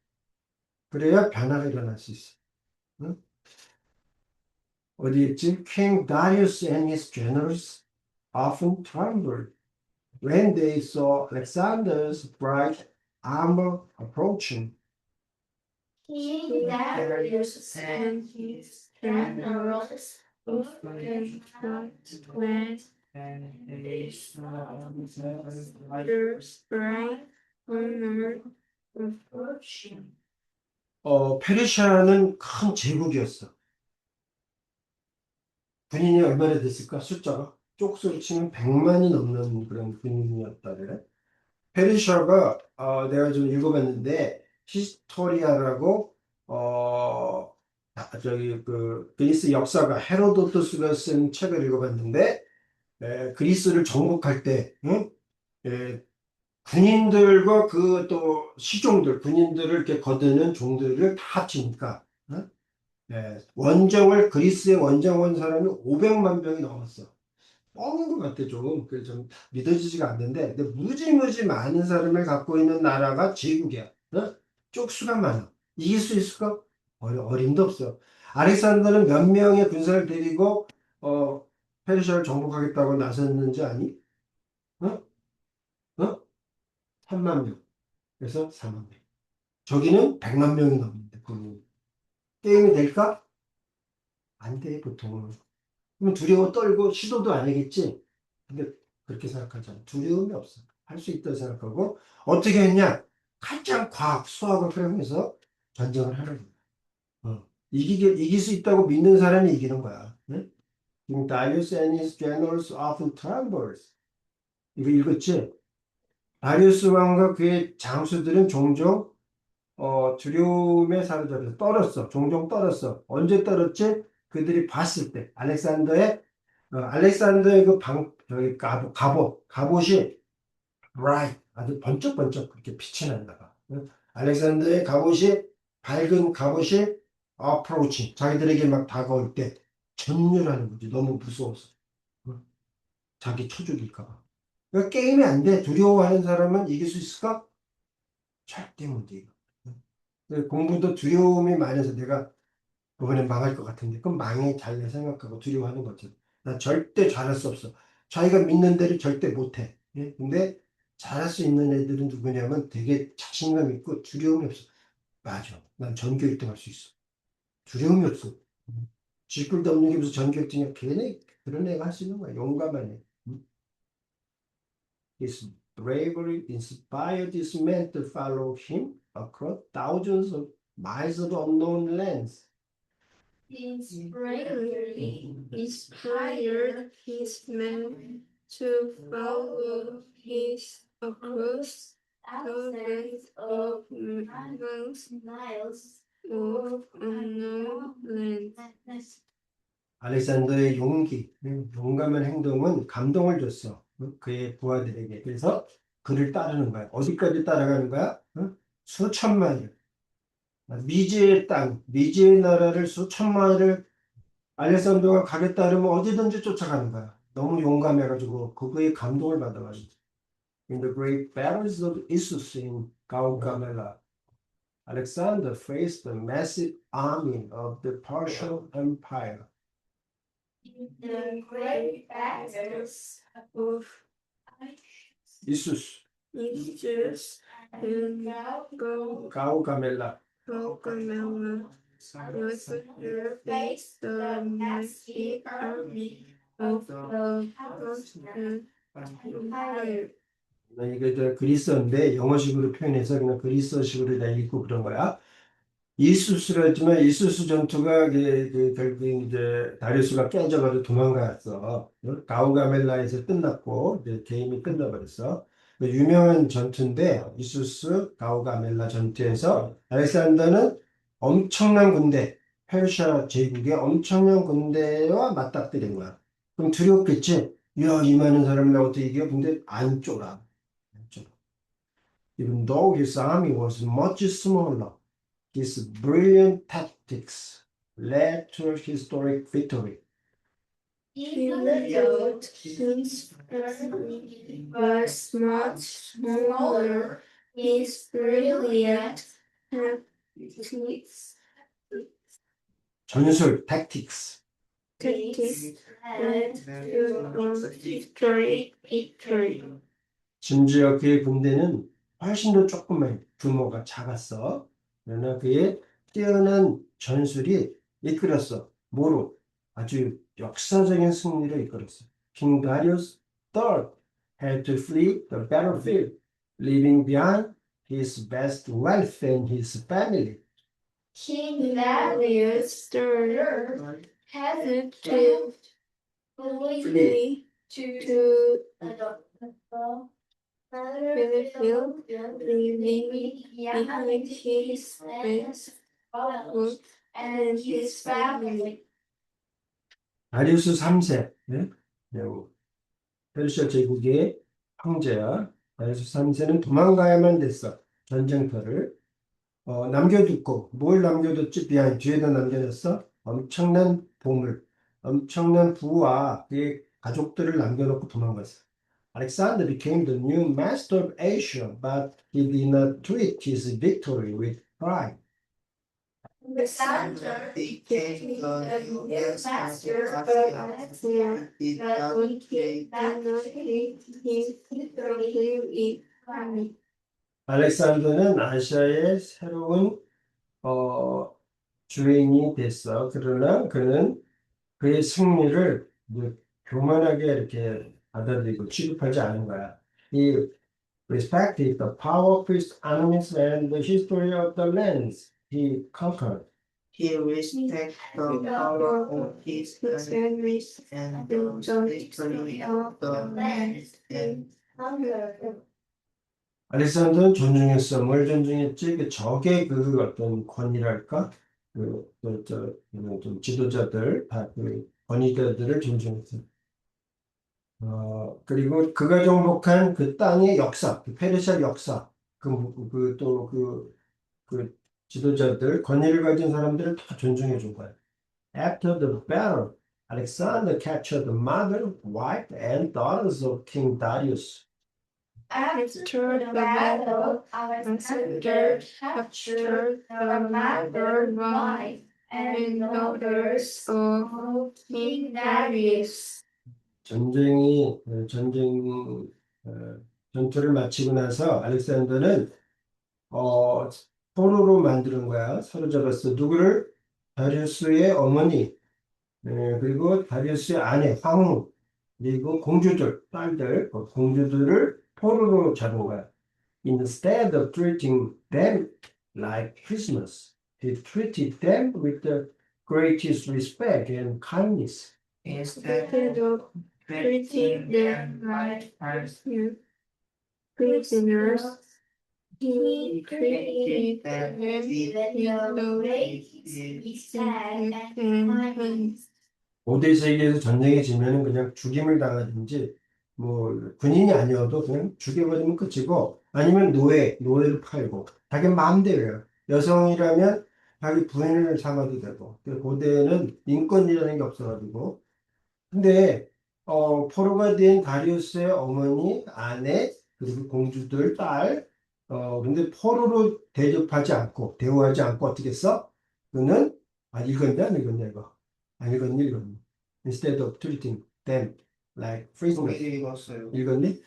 그래야 변화가 일어날 수 있어. 응? 어디 있지? King Darius and his generals often trembled when they saw Alexander's bright armor approaching. King Darius and his generals often fought when they saw Alexander's bright armor approaching. 페르시아는 큰 제국이었어. 군인이 얼마나 됐을까? 숫자가 쪽수로 치면 100만이 넘는 그런 군인이었다 그래. 페르시아가 내가 좀 읽어봤는데 히스토리아라고 저기 그 그리스 역사가 헤로도토스가 쓴 책을 읽어봤는데 그리스를 정복할 때 응? 군인들과 그 또 시종들 군인들을 이렇게 거드는 종들을 다 합치니까 그리스의 원정원 사람이 500만 명이 넘었어. 뻥인 것 같아 좀. 그래서 좀 믿어지지가 않는데, 근데 무지무지 많은 사람을 갖고 있는 나라가 제국이야. 어? 쪽수가 많아. 이길 수 있을까? 어림도 없어. 알렉산더는 몇 명의 군사를 데리고 페르시아를 정복하겠다고 나섰는지 아니? 어? 어? 3만 명. 그래서 4만 명. 저기는 100만 명이 넘는데 그 게임이 될까? 안 돼, 보통은. 그러면 두려워 떨고 시도도 안 하겠지? 근데 그렇게 생각하잖아. 두려움이 없어. 할 수 있다고 생각하고, 어떻게 했냐? 가장 과학, 수학을 활용해서 전쟁을 하는 거야. 이길 수 있다고 믿는 사람이 이기는 거야. 응? 지금 Darius and his generals often trembles. 이거 읽었지? 다리우스 왕과 그의 장수들은 종종 두려움에 사로잡혀서 떨었어. 종종 떨었어. 언제 떨었지? 그들이 봤을 때 알렉산더의 그 저기 갑옷이 bright, 아주 번쩍번쩍 그렇게 빛이 난다 봐. 응? 알렉산더의 갑옷이 밝은 갑옷이 approaching, 자기들에게 막 다가올 때 전율하는 거지. 너무 무서워서. 응? 자기 초죽일까 봐. 그러니까 게임이 안 돼. 두려워하는 사람은 이길 수 있을까? 절대 못 이겨. 응? 공부도 두려움이 많아서 내가 이번에 망할 것 같은데, 그럼 망해 잘내 생각하고 두려워하는 거죠. 나 절대 잘할 수 없어. 자기가 믿는 대로 절대 못해. 예? 근데 잘할 수 있는 애들은 누구냐면 되게 자신감 있고 두려움이 없어. 맞아. 난 전교 1등 할 수 있어. 두려움이 없어. 쥐뿔도 없는 게 무슨 전교 1등이야. 걔네 그런 애가 할 수 있는 거야. 용감한 애. His bravery inspired his men to follow him across thousands of miles of unknown lands. bravery inspired his men to follow his across thousands of miles of unknown lands. 알렉산더의 용기, 용감한 행동은 감동을 줬어. 그의 부하들에게. 그래서 그를 따르는 거야. 어디까지 따라가는 거야? 수천 마일. 미지의 땅, 미지의 나라를 수천 마일을 알렉산더가 가겠다 그러면 어디든지 쫓아가는 거야. 너무 용감해가지고 그거에 감동을 받아가지고. In the great battles of Issus in Gaugamela, Alexander faced the massive army of the Persian Empire. The great battles of 이수스, Issus and 가우가멜라. Gaugamela was faced the massive army of the Persian Empire. 이게 저 그리스어인데 영어식으로 표현해서 그냥 그리스어식으로 다 읽고 그런 거야. 이수스라 했지만 이수스 전투가 결국 이제 다리우스가 깨져가지고 도망갔어. 가우가멜라에서 끝났고 이제 게임이 끝나버렸어. 그 유명한 전투인데 이수스 가우가멜라 전투에서 알렉산더는 엄청난 군대, 페르시아 제국의 엄청난 군대와 맞닥뜨린 거야. 그럼 두렵겠지? 이야, 이 많은 사람을 나 어떻게 이겨? 근데 안 쫄아. 안 쫄아. Even though his army was much smaller, his brilliant tactics led to a historic victory. Even though his army was much smaller, his brilliant tactics 전술, tactics. led to a historic victory. 심지어 그의 군대는 훨씬 더 조그만 규모가 작았어. 그러나 그의 뛰어난 전술이 이끌었어. 뭐로? 아주 역사적인 승리를 이끌었어. King Darius III had to flee the battlefield, leaving behind his vast wealth and his family. King Darius III had to flee to battlefield, leaving behind his vast wealth and his family. 다리우스 3세, 네? 페르시아 제국의 황제야. 다리우스 3세는 도망가야만 됐어. 전쟁터를. 남겨두고, 뭘 남겨뒀지? 뒤에다 남겨뒀어? 엄청난 보물, 엄청난 부와 그의 가족들을 남겨놓고 도망갔어요. Alexander became the new master of Asia, but he did not treat his victory with pride. Alexander became the new master of Asia, did but not he take did not treat his victory with pride. 알렉산더는 아시아의 새로운 주인이 됐어. 그러나 그는 그의 승리를 이제 교만하게 이렇게 받아들이고 취급하지 않은 거야. He respected the power of his enemies and the history of the lands he conquered. he respect the power of his enemies and the history of the land and 알렉산더는 존중했어. 뭘 존중했지? 그 적의 그 어떤 권위랄까? 좀 지도자들, 다 그 권위자들을 존중했어. 그리고 그가 정복한 그 땅의 역사, 그 페르시아 역사, 그 지도자들, 권위를 가진 사람들을 다 존중해 준 거야. After the battle, Alexander captured the mother, wife, and daughters of King Darius. After the battle, Alexander captured the mother, wife, and daughters of King Darius. 전투를 마치고 나서 알렉산더는 포로로 만드는 거야. 사로잡았어. 누구를? 다리우스의 어머니, 그리고 다리우스의 아내, 황후, 그리고 공주들, 딸들, 공주들을 포로로 잡은 거야. Instead of treating them like prisoners, he treated them with the greatest respect and kindness. instead Instead of of treating them like prisoners, he treated them with the greatest respect and kindness. 5대 세계에서 전쟁이 지면은 그냥 죽임을 당하든지, 뭐, 군인이 아니어도 그냥 죽여버리면 끝이고, 아니면 노예를 팔고, 자기 마음대로요. 여성이라면 자기 부인을 삼아도 되고, 고대에는 인권이라는 게 없어가지고, 근데 포로가 된 다리우스의 어머니, 아내, 그리고 공주들, 딸, 근데 포로로 대접하지 않고 대우하지 않고 어떻게 했어? 그는 읽었냐 안 읽었냐 이거 안 읽었니 읽었니? Instead of treating them like prisoners. 읽었어요. 읽었니?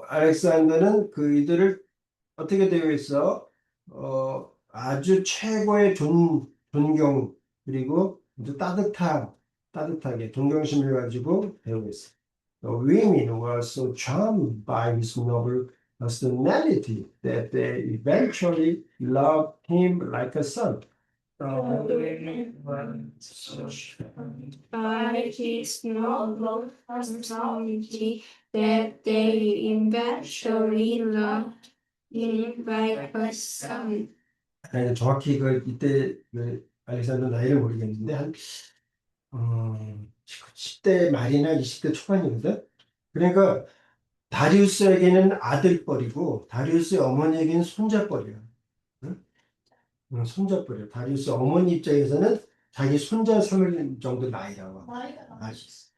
알렉산더는 그 이들을 어떻게 대우했어? 아주 최고의 존경 그리고 아주 따뜻하게 동정심을 가지고 대우했어. The women were so charmed by his noble personality that they eventually loved him like a son. By his noble personality, that they eventually loved him like a son. 아니, 정확히 이때 알렉산더 나이를 모르겠는데 한 10대 말이나 20대 초반이거든. 그러니까 다리우스에게는 아들뻘이고 다리우스의 어머니에게는 손자뻘이야. 응? 손자뻘이야. 다리우스 어머니 입장에서는 자기 손자 삼을 정도 나이라고 알수 있어.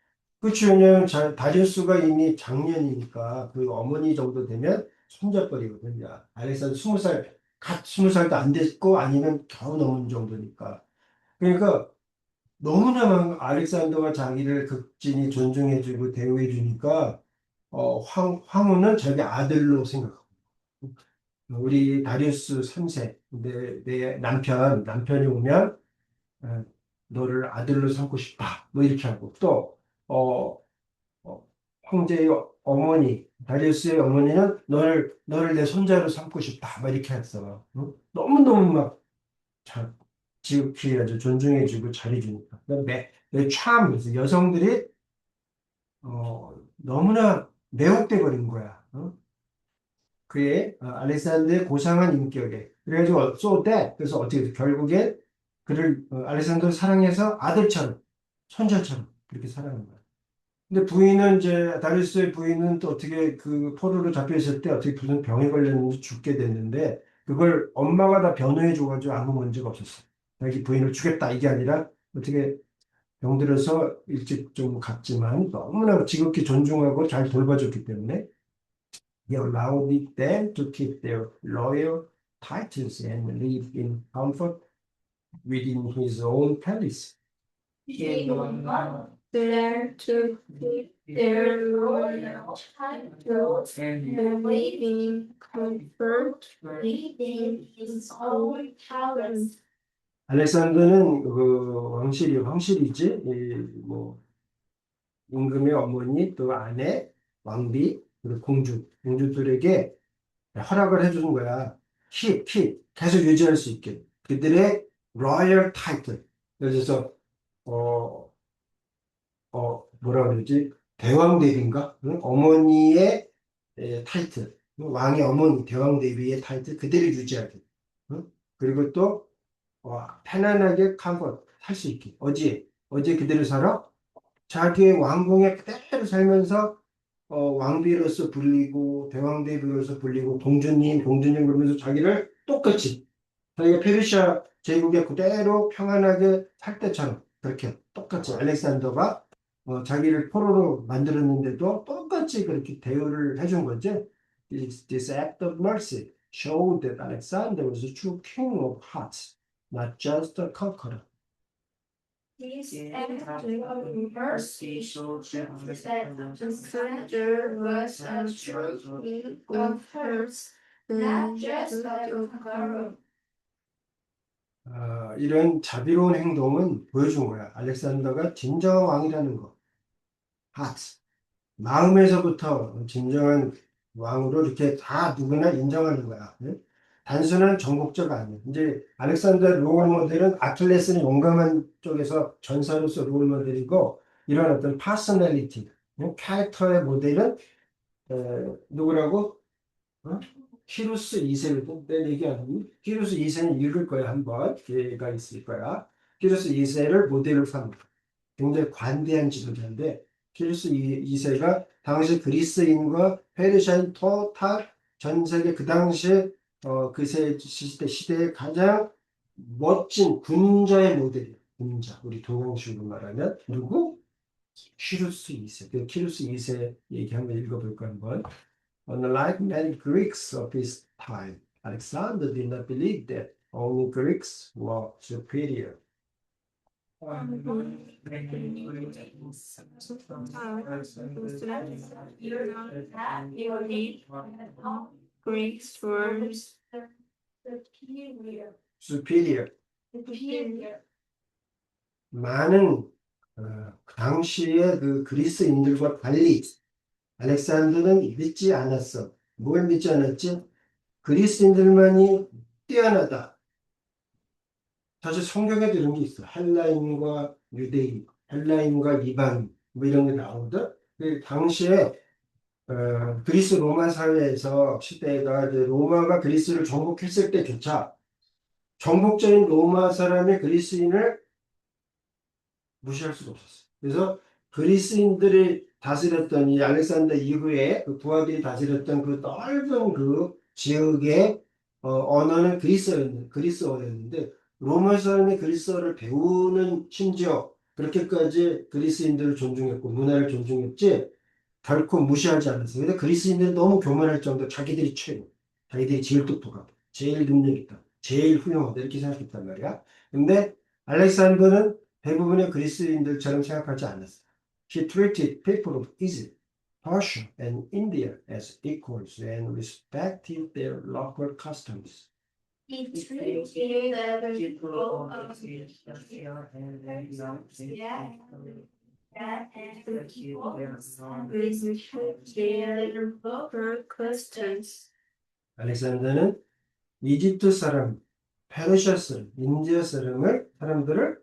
그렇죠. 왜냐면 다리우스가 이미 장년이니까 그 어머니 정도 되면 손자뻘이거든요. 알렉산더 20살, 갓 20살도 안 됐고 아니면 겨우 넘은 정도니까. 그러니까 너무나 알렉산더가 자기를 극진히 존중해주고 대우해주니까 황후는 자기 아들로 생각하고 우리 다리우스 3세 내 남편이 오면 어, 너를 아들로 삼고 싶다 뭐 이렇게 하고 또 황제의 어머니 다리우스의 어머니는 너를 내 손자로 삼고 싶다 막 이렇게 했어. 응? 너무너무 막 지극히 아주 존중해주고 잘해주니까. 참, 그래서 여성들이, 너무나 매혹돼 버린 거야. 그의, 알렉산더의 고상한 인격에. 그래가지고, 그래서 어떻게, 결국에 그를, 알렉산더를 사랑해서 아들처럼, 손자처럼, 그렇게 사랑한 거야. 근데 다리우스의 부인은 또 어떻게 그 포로로 잡혀 있을 때 어떻게 무슨 병에 걸렸는지 죽게 됐는데, 그걸 엄마가 다 변호해 줘가지고 아무 문제가 없었어. 자기 부인을 주겠다 이게 아니라 어떻게 병들어서 일찍 좀 갔지만 너무나 지극히 존중하고 잘 돌봐줬기 때문에 he allowed them to keep their royal titles and live in comfort within his own palace. He allowed there to keep their royal titles and and live in comfort within his own palace. 알렉산더는 그 황실이지, 뭐 임금의 어머니 또 아내, 왕비, 그리고 공주들에게 허락을 해주는 거야. 계속 유지할 수 있게. 그들의 royal title. 그래서 어, 뭐라 그러지? 대왕 대비인가? 응? 어머니의 타이틀, 왕의 어머니 대왕 대비의 타이틀 그대로 유지하게. 응? 그리고 또 편안하게 컴포트 살수 있게. 어제 그대로 살아? 자기의 왕궁에 그대로 살면서 왕비로서 불리고 대왕대비로서 불리고 공주님 그러면서 자기를 똑같이 자기가 페르시아 제국에 그대로 평안하게 살 때처럼 그렇게 똑같이 알렉산더가 자기를 포로로 만들었는데도 똑같이 그렇게 대우를 해준 거지. This act of mercy showed that Alexander was a true king of hearts, not just a conqueror. This act act of of mercy showed that that Alexander was a true king of hearts, not just a conqueror. 이런 자비로운 행동은 보여준 거야. 알렉산더가 진정한 왕이라는 거. 하트. 마음에서부터 진정한 왕으로 이렇게 다 누구나 인정하는 거야. 응? 단순한 정복자가 아니야. 이제 알렉산더 롤 모델은 아킬레스는 용감한 쪽에서 전사로서 롤 모델이고 이런 어떤 퍼스널리티, 캐릭터의 모델은 누구라고? 어? 키루스 2세를 내 얘기하니 키루스 2세는 읽을 거야 한번 기회가 있을 거야. 키루스 2세를 모델로 삼는 굉장히 관대한 지도자인데 키루스 2세가 당시 그리스인과 페르시아인 토탈 전 세계 그 당시에 시대의 가장 멋진 군자의 모델이에요. 군자 우리 동양식으로 말하면 누구? 키루스 2세. 그 키루스 2세 얘기 한번 읽어볼까 한번. Unlike many Greeks of his time, Alexander did not believe that only Greeks were superior. Greeks were superior. superior. 많은 그 당시의 그 그리스인들과 달리 알렉산더는 믿지 않았어. 뭘 믿지 않았지? 그리스인들만이 뛰어나다. 사실 성경에도 이런 게 있어. 헬라인과 유대인, 헬라인과 이방인 뭐 이런 게 나오거든. 그 당시에 그리스 로마 사회에서 시대가 이제 로마가 그리스를 정복했을 때조차 정복자인 로마 사람이 그리스인을 무시할 수가 없었어요. 그래서 그리스인들이 다스렸던 이 알렉산더 이후에 그 부하들이 다스렸던 그 넓은 그 지역의 언어는 그리스어였는데 로마 사람이 그리스어를 배우는 심지어 그렇게까지 그리스인들을 존중했고 문화를 존중했지 결코 무시하지 않았어요. 근데 그리스인들은 너무 교만할 정도 자기들이 최고, 자기들이 제일 똑똑하고, 제일 능력 있다, 제일 훌륭하다 이렇게 생각했단 말이야. 근데 알렉산더는 대부분의 그리스인들처럼 생각하지 않았어요. He treated people of Egypt, Persia, and India as equals and respected their local customs. He treated the people people of of Israel and yeah, and the people the respect their local customs. 알렉산더는 이집트 사람, 페르시아 사람, 인디아 사람들을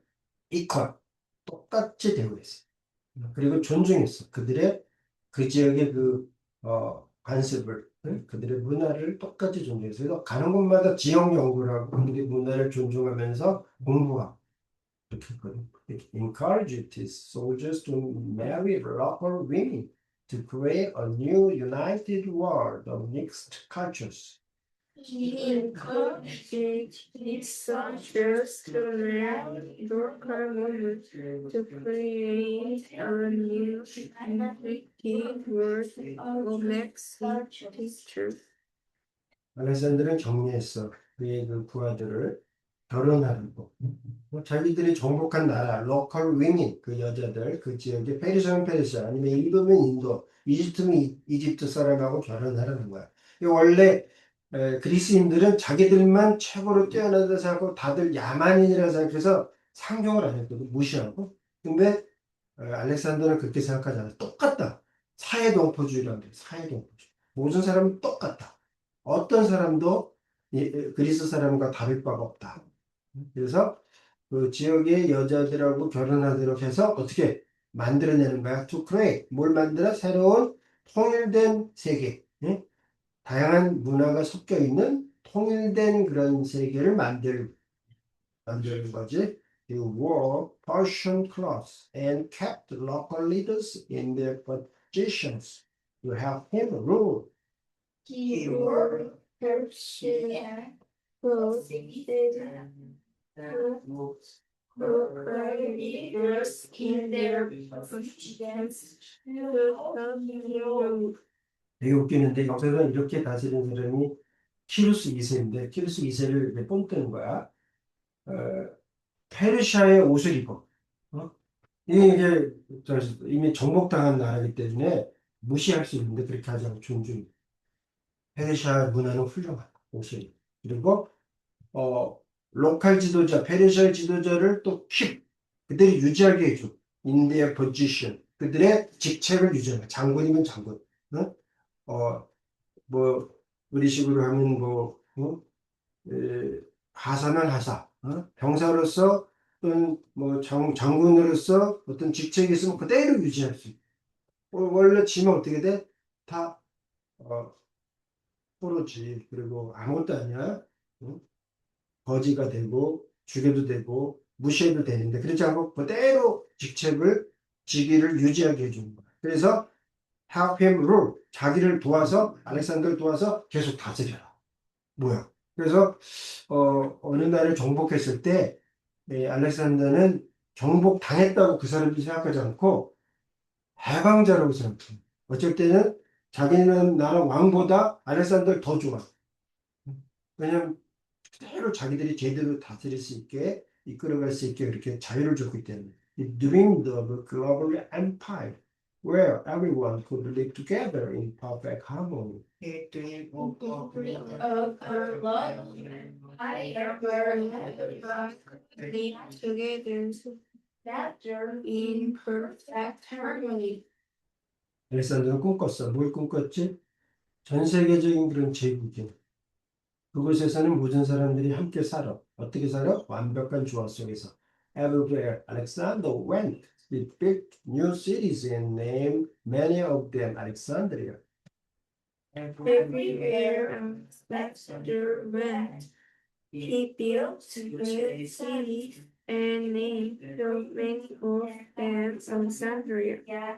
이퀄, 똑같이 대우했어요. 그리고 존중했어. 그들의 그 지역의 그 관습을, 그들의 문화를 똑같이 존중했어요. 그래서 가는 곳마다 지역 연구를 하고 그들의 문화를 존중하면서 공부하고 이렇게 했거든요. It encouraged his soldiers to marry local women to create a new united world of mixed cultures. He encouraged his soldiers to learn local moments to create a new inventive word of Mexican teacher. 알렉산더는 정리했어. 그의 그 부하들을 결혼하라고. 자기들이 정복한 나라, 로컬 위민, 그 여자들, 그 지역의 페르시아면 페르시아, 아니면 인도면 인도, 이집트면 이집트 사람하고 결혼하라는 거야. 이 원래 그리스인들은 자기들만 최고로 뛰어나다 생각하고 다들 야만인이라 생각해서 상종을 안 했거든. 무시하고. 근데 알렉산더는 그렇게 생각하지 않아. 똑같다. 사회동포주의라는 게 사회동포주의. 모든 사람은 똑같다. 어떤 사람도 그리스 사람과 다를 바가 없다. 그래서 그 지역의 여자들하고 결혼하도록 해서 어떻게 만들어내는 거야? To create. 뭘 만들어? 새로운 통일된 세계. 예? 다양한 문화가 섞여 있는 통일된 그런 세계를 만드는 거지. He wore Persian clothes and kept local leaders in their positions to help him rule. He wore Persian clothes leaders in their positions to help him. 되게 웃기는데 여기서 이렇게 다스린 사람이 키루스 2세인데 키루스 2세를 이렇게 뽕 뜨는 거야. 어, 페르시아의 옷을 입어. 어? 이게 이미 정복당한 나라이기 때문에 무시할 수 있는데 그렇게 하지 않고 존중. 페르시아 문화는 훌륭하다. 옷을 입어. 그리고 로컬 지도자, 페르시아 지도자를 또 그들이 유지하게 해줘. In their position. 그들의 직책을 유지하는 장군이면 장군. 어? 어, 뭐 우리식으로 하면 뭐 하사면 하사, 병사로서 또는 뭐 장군으로서 어떤 직책이 있으면 그대로 유지할 수 있고 원래 지면 어떻게 돼? 다 포로지. 그리고 아무것도 아니야. 응? 거지가 되고 죽여도 되고 무시해도 되는데 그렇지 않고 그대로 직위를 유지하게 해주는 거야. 그래서 help him rule. 자기를 도와서 알렉산더를 도와서 계속 다스려라. 뭐야? 그래서 어느 나라를 정복했을 때 알렉산더는 정복당했다고 그 사람들이 생각하지 않고 해방자라고 생각해. 어쩔 때는 자기는 나라 왕보다 알렉산더를 더 좋아. 왜냐면 그대로 자기들이 제대로 다스릴 수 있게 이끌어갈 수 있게 그렇게 자유를 줬기 때문에. He dreamed of a global empire where everyone could live together in perfect harmony. He dreamed of together in perfect harmony. 알렉산더는 꿈꿨어. 뭘 꿈꿨지? 전 세계적인 그런 제국이 그곳에서는 모든 사람들이 함께 살아. 어떻게 살아? 완벽한 조화 속에서. Everywhere Alexander went, he built new cities and named many of them Alexandria. Everywhere Alexander went, he built new cities and named so many of them Alexandria.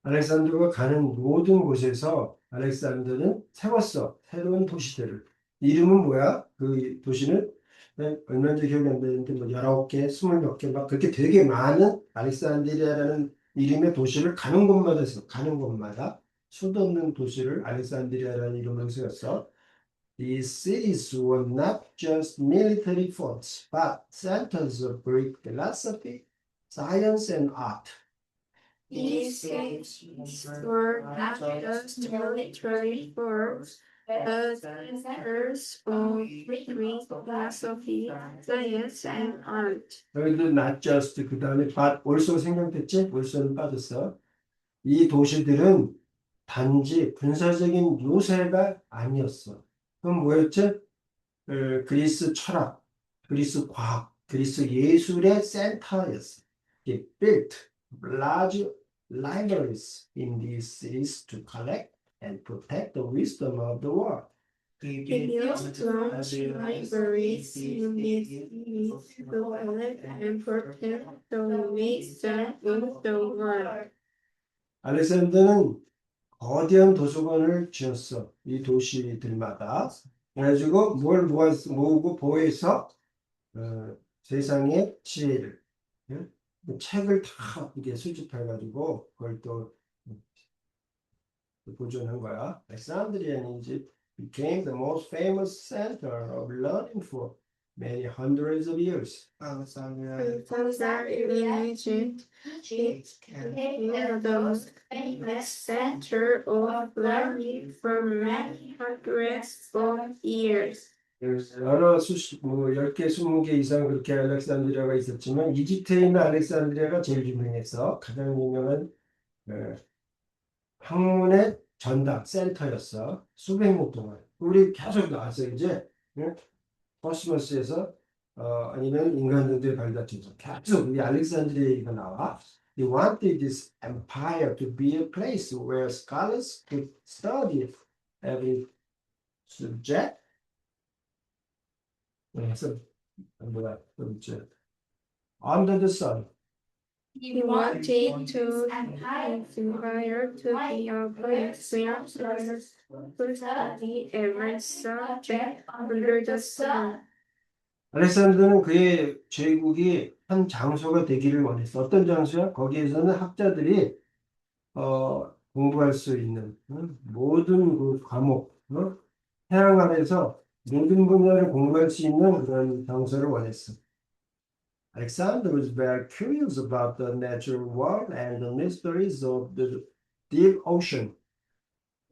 알렉산더가 가는 모든 곳에서 알렉산더는 세웠어. 새로운 도시들을. 이름은 뭐야? 그 도시는 얼마인지 기억이 안 나는데 뭐 19개, 20몇 개 막 그렇게 되게 많은 알렉산드리아라는 이름의 도시를 가는 곳마다 했어. 가는 곳마다 수도 없는 도시를 알렉산드리아라는 이름으로 세웠어. These cities were not just military forts, but centers of Greek philosophy, science, and art. These cities were not just military forts, but centers of Greek philosophy, science, and art. 여기도 not just 그 다음에 but also 생략됐지? also는 빠졌어. 이 도시들은 단지 군사적인 요새가 아니었어. 그럼 뭐였지? 그리스 철학, 그리스 과학, 그리스 예술의 센터였어. It built large libraries in these cities to collect and protect the wisdom of the world. He built large libraries in these cities to collect and protect the wisdom of the world. 알렉산더는 거대한 도서관을 지었어. 이 도시들마다. 그래가지고 뭘 모으고 보호해서 세상의 지혜를, 예? 그 책을 다 이게 수집해가지고 그걸 또 보존한 거야. Alexandrian Egypt became the most famous center of learning for many hundreds of years. Alexandria Alexandria in Egypt became the most famous center of learning for many hundreds of years. 여러 수십, 10개, 20개 이상 그렇게 알렉산드리아가 있었지만 이집트에 있는 알렉산드리아가 제일 유명해서 가장 유명한 어, 학문의 전당 센터였어. 수백 년 동안. 우리 계속 나왔어요, 이제. 응? 코스모스에서 아니면 인간들의 발달에서 계속 이 알렉산드리아 얘기가 나와. They wanted this empire to be a place where scholars could study every subject. 그래서 뭐야, subject under the sun. He wanted to empire to be a place where scholars could study every subject under the sun. 알렉산더는 그의 제국이 한 장소가 되기를 원했어. 어떤 장소야? 거기에서는 학자들이 공부할 수 있는 모든 그 과목, 태양 아래에서 모든 분야를 공부할 수 있는 그런 장소를 원했어. Alexander was very curious about the natural world and the mysteries of the deep ocean.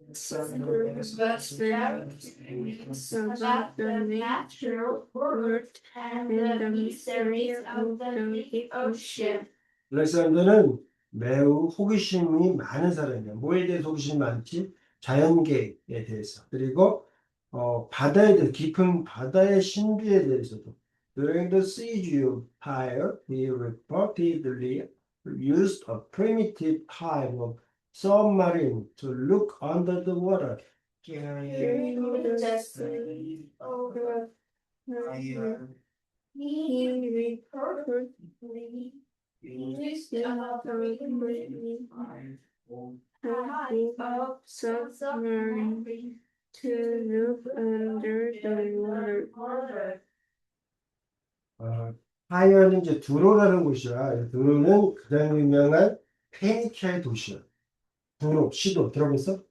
Alexander was very curious about the natural world and the mysteries of the deep ocean. 알렉산더는 매우 호기심이 많은 사람이야. 뭐에 대해서 호기심이 많지? 자연계에 대해서. 그리고 바다에 대해서, 깊은 바다의 신비에 대해서도. During the siege of Tyre, he reportedly used a primitive type of submarine to look under the water. carrier During the siege of Tyre, he reportedly used a primitive type of submarine to look under the water. 타이어는 이제 두로라는 곳이야. 두로는 가장 유명한 페니키아의 도시야. 두로, 시도 들어봤어?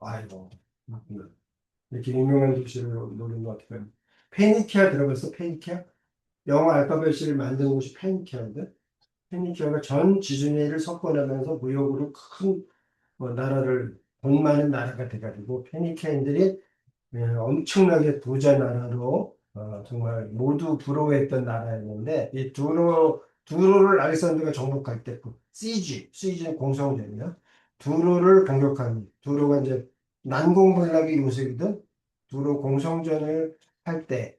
아이고, 맞구나. 이렇게 유명한 도시를 모르는 어떻게 페니키아 들어봤어? 페니키아? 영어 알파벳을 만든 곳이 페니키아인데 페니키아가 전 지중해를 석권하면서 무역으로 큰 나라를 돈 많은 나라가 돼가지고 페니키아인들이 엄청나게 부자 나라로 정말 모두 부러워했던 나라였는데 이 두로를 알렉산더가 정복할 때 시지는 공성전이야. 두로를 공격한 두로가 이제 난공불락의 요새거든. 두로 공성전을 할 때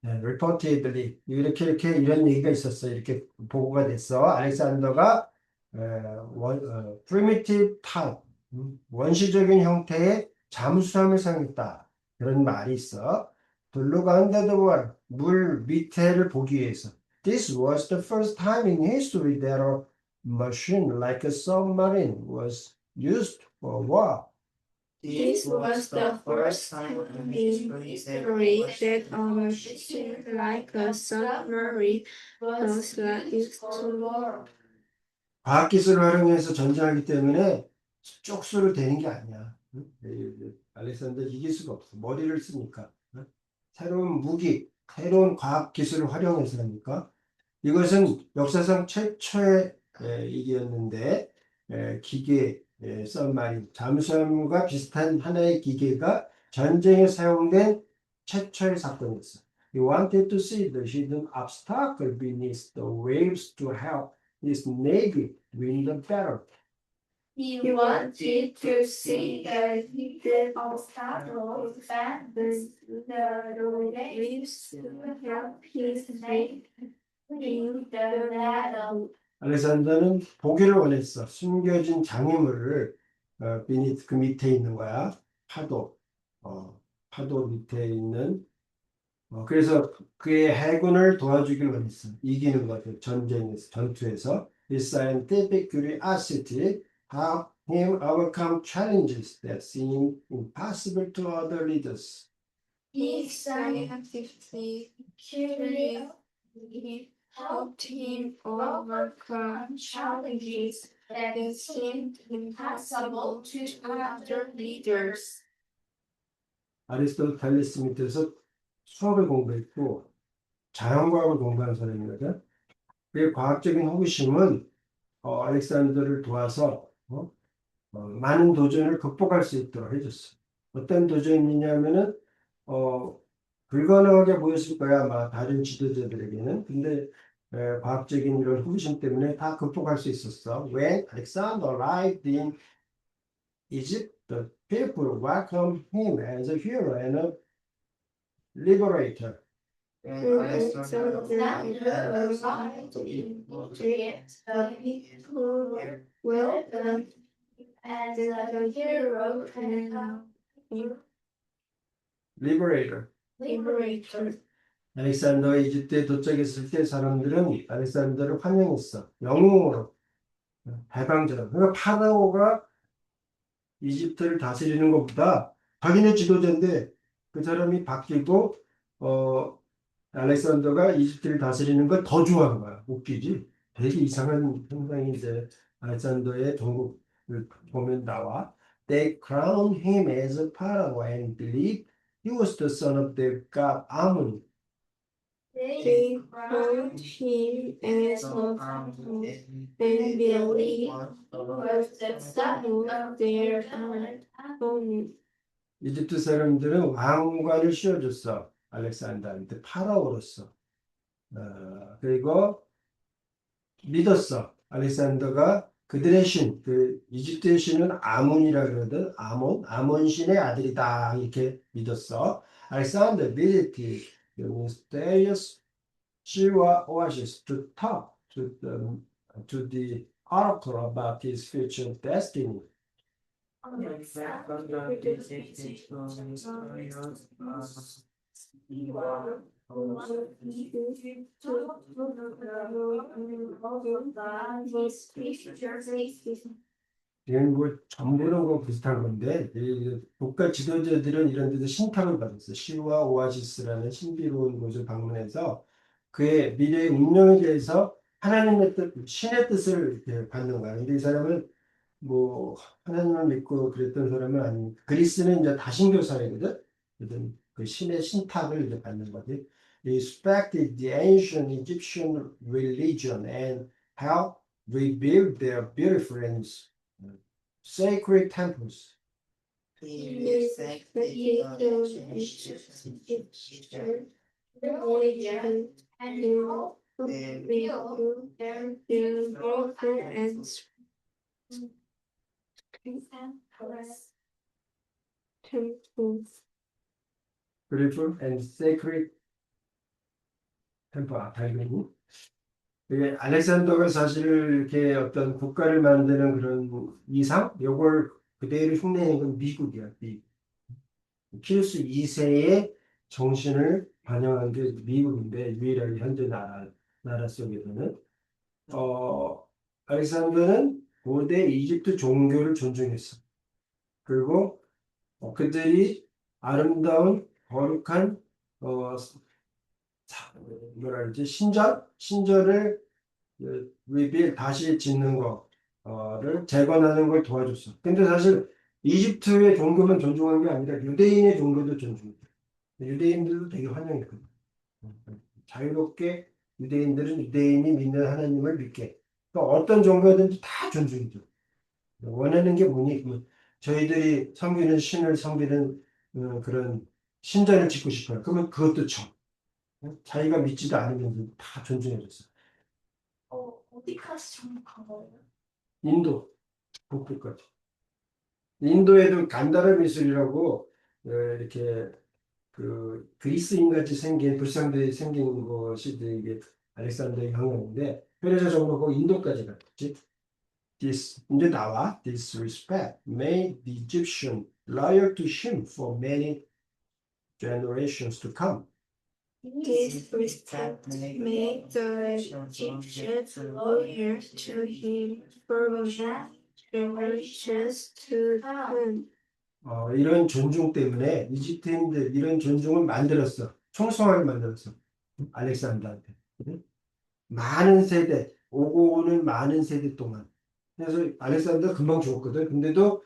리포티들이 이렇게 이런 얘기가 있었어. 이렇게 보고가 됐어. 알렉산더가 primitive type 원시적인 형태의 잠수함을 사용했다. 그런 말이 있어. 블루가 under the water 물 밑에를 보기 위해서. This was the first time in history that a machine like a submarine was used for war. This was the first time in history that a machine like a submarine was used to war. 과학기술을 활용해서 전쟁하기 때문에 쪽수로 되는 게 아니야. 응? 알렉산더 이길 수가 없어. 머리를 쓰니까. 응? 새로운 무기, 새로운 과학기술을 활용해서 하니까. 이것은 역사상 최초의 일이었는데 기계, 썸마린, 잠수함과 비슷한 하나의 기계가 전쟁에 사용된 최초의 사건이었어. He wanted to see the hidden obstacle beneath the waves to help his navy win the battle. He wanted to see the hidden obstacles beneath the waves to help his navy win the battle. 알렉산더는 보기를 원했어. 숨겨진 장애물을 비니트 그 밑에 있는 거야. 파도 밑에 있는. 그래서 그의 해군을 도와주길 원했어. 이기는 거죠. 전쟁에서, 전투에서. His scientific curiosity helped him overcome challenges that seem impossible to other leaders. He scientifically carried him, helped him overcome challenges that seemed impossible to other leaders. 아리스토텔레스 밑에서 수학을 공부했고 자연과학을 공부한 사람이거든. 그 과학적인 호기심은 알렉산더를 도와서 많은 도전을 극복할 수 있도록 해줬어. 어떤 도전이냐면은 불가능하게 보였을 거야 아마 다른 지도자들에게는. 근데 과학적인 이런 호기심 때문에 다 극복할 수 있었어. When Alexander arrived in Egypt, the people welcomed him as a hero and a liberator. When Alexander arrived in Egypt, the people welcomed him as a hero and a Liberator. liberator. 알렉산더가 이집트에 도착했을 때 사람들은 알렉산더를 환영했어. 영웅으로. 해방자. 그러니까 파라오가 이집트를 다스리는 것보다 자기네 지도자인데 그 사람이 바뀌고 알렉산더가 이집트를 다스리는 걸 더 좋아하는 거야. 웃기지? 되게 이상한 현상이 이제 알렉산더의 종국을 보면 나와. They crowned him as a pharaoh and believed he was the son of their god Amun. They crowned him as a pharaoh and believed was the son of their own. 이집트 사람들은 왕관을 씌워줬어. 알렉산더한테 파라오로서. 그리고 믿었어. 알렉산더가 그들의 신, 그 이집트의 신은 아문이라 그러거든. 아몬 신의 아들이다. 이렇게 믿었어. Alexander visited the mysterious Shiva oasis to talk to the oracle about his future destiny. 이건 뭐 전부는 거 비슷한 건데 이 국가 지도자들은 이런 데서 신탁을 받았어요. 시와 오아시스라는 신비로운 곳을 방문해서 그의 미래의 운명에 대해서 하나님의 뜻, 신의 뜻을 이렇게 받는 거야. 근데 이 사람은 뭐 하나님을 믿고 그랬던 사람은 아니. 그리스는 이제 다신교 사회거든. 그래서 그 신의 신탁을 이제 받는 거지. He respected the ancient Egyptian religion and helped rebuild their beautiful and sacred temples. he respected the Egyptian religion and rebuilt their beautiful and temples. Beautiful and sacred temple. 당연히. 이게 알렉산더가 사실 이렇게 어떤 국가를 만드는 그런 이상, 요걸 그대로 흉내낸 건 미국이야. 미국. 키루스 2세의 정신을 반영한 게 미국인데 유일하게 현재 나라 속에서는 알렉산더는 고대 이집트 종교를 존중했어. 그리고 그들이 아름다운 거룩한 뭐라 그러지? 신전을 리빌 다시 짓는 거를 재건하는 걸 도와줬어. 근데 사실 이집트의 종교만 존중한 게 아니라 유대인의 종교도 존중해. 유대인들도 되게 환영했거든. 자유롭게 유대인들은 유대인이 믿는 하나님을 믿게. 그러니까 어떤 종교든지 다 존중해줘. 원하는 게 뭐니? 저희들이 섬기는 신을 섬기는 그런 신전을 짓고 싶어요. 그러면 그것도 쳐. 자기가 믿지도 않으면 다 존중해줬어. 어디까지 정확한 거예요? 인도 북부까지. 인도에도 간다라 미술이라고 이렇게 그 그리스인 같이 생긴 불상들이 생긴 것이 이게 알렉산더의 영향인데 페르시아 정부가 인도까지 갔지. This 이제 나와. This respect made the Egyptian loyal to him for many generations to come. This respect made the Egyptians loyal to him for many generations to come. 이런 존중 때문에 이집트인들 이런 존중을 만들었어. 풍성하게 만들었어. 알렉산더한테. 응? 많은 세대, 오고 오는 많은 세대 동안. 그래서 알렉산더 금방 죽었거든. 근데도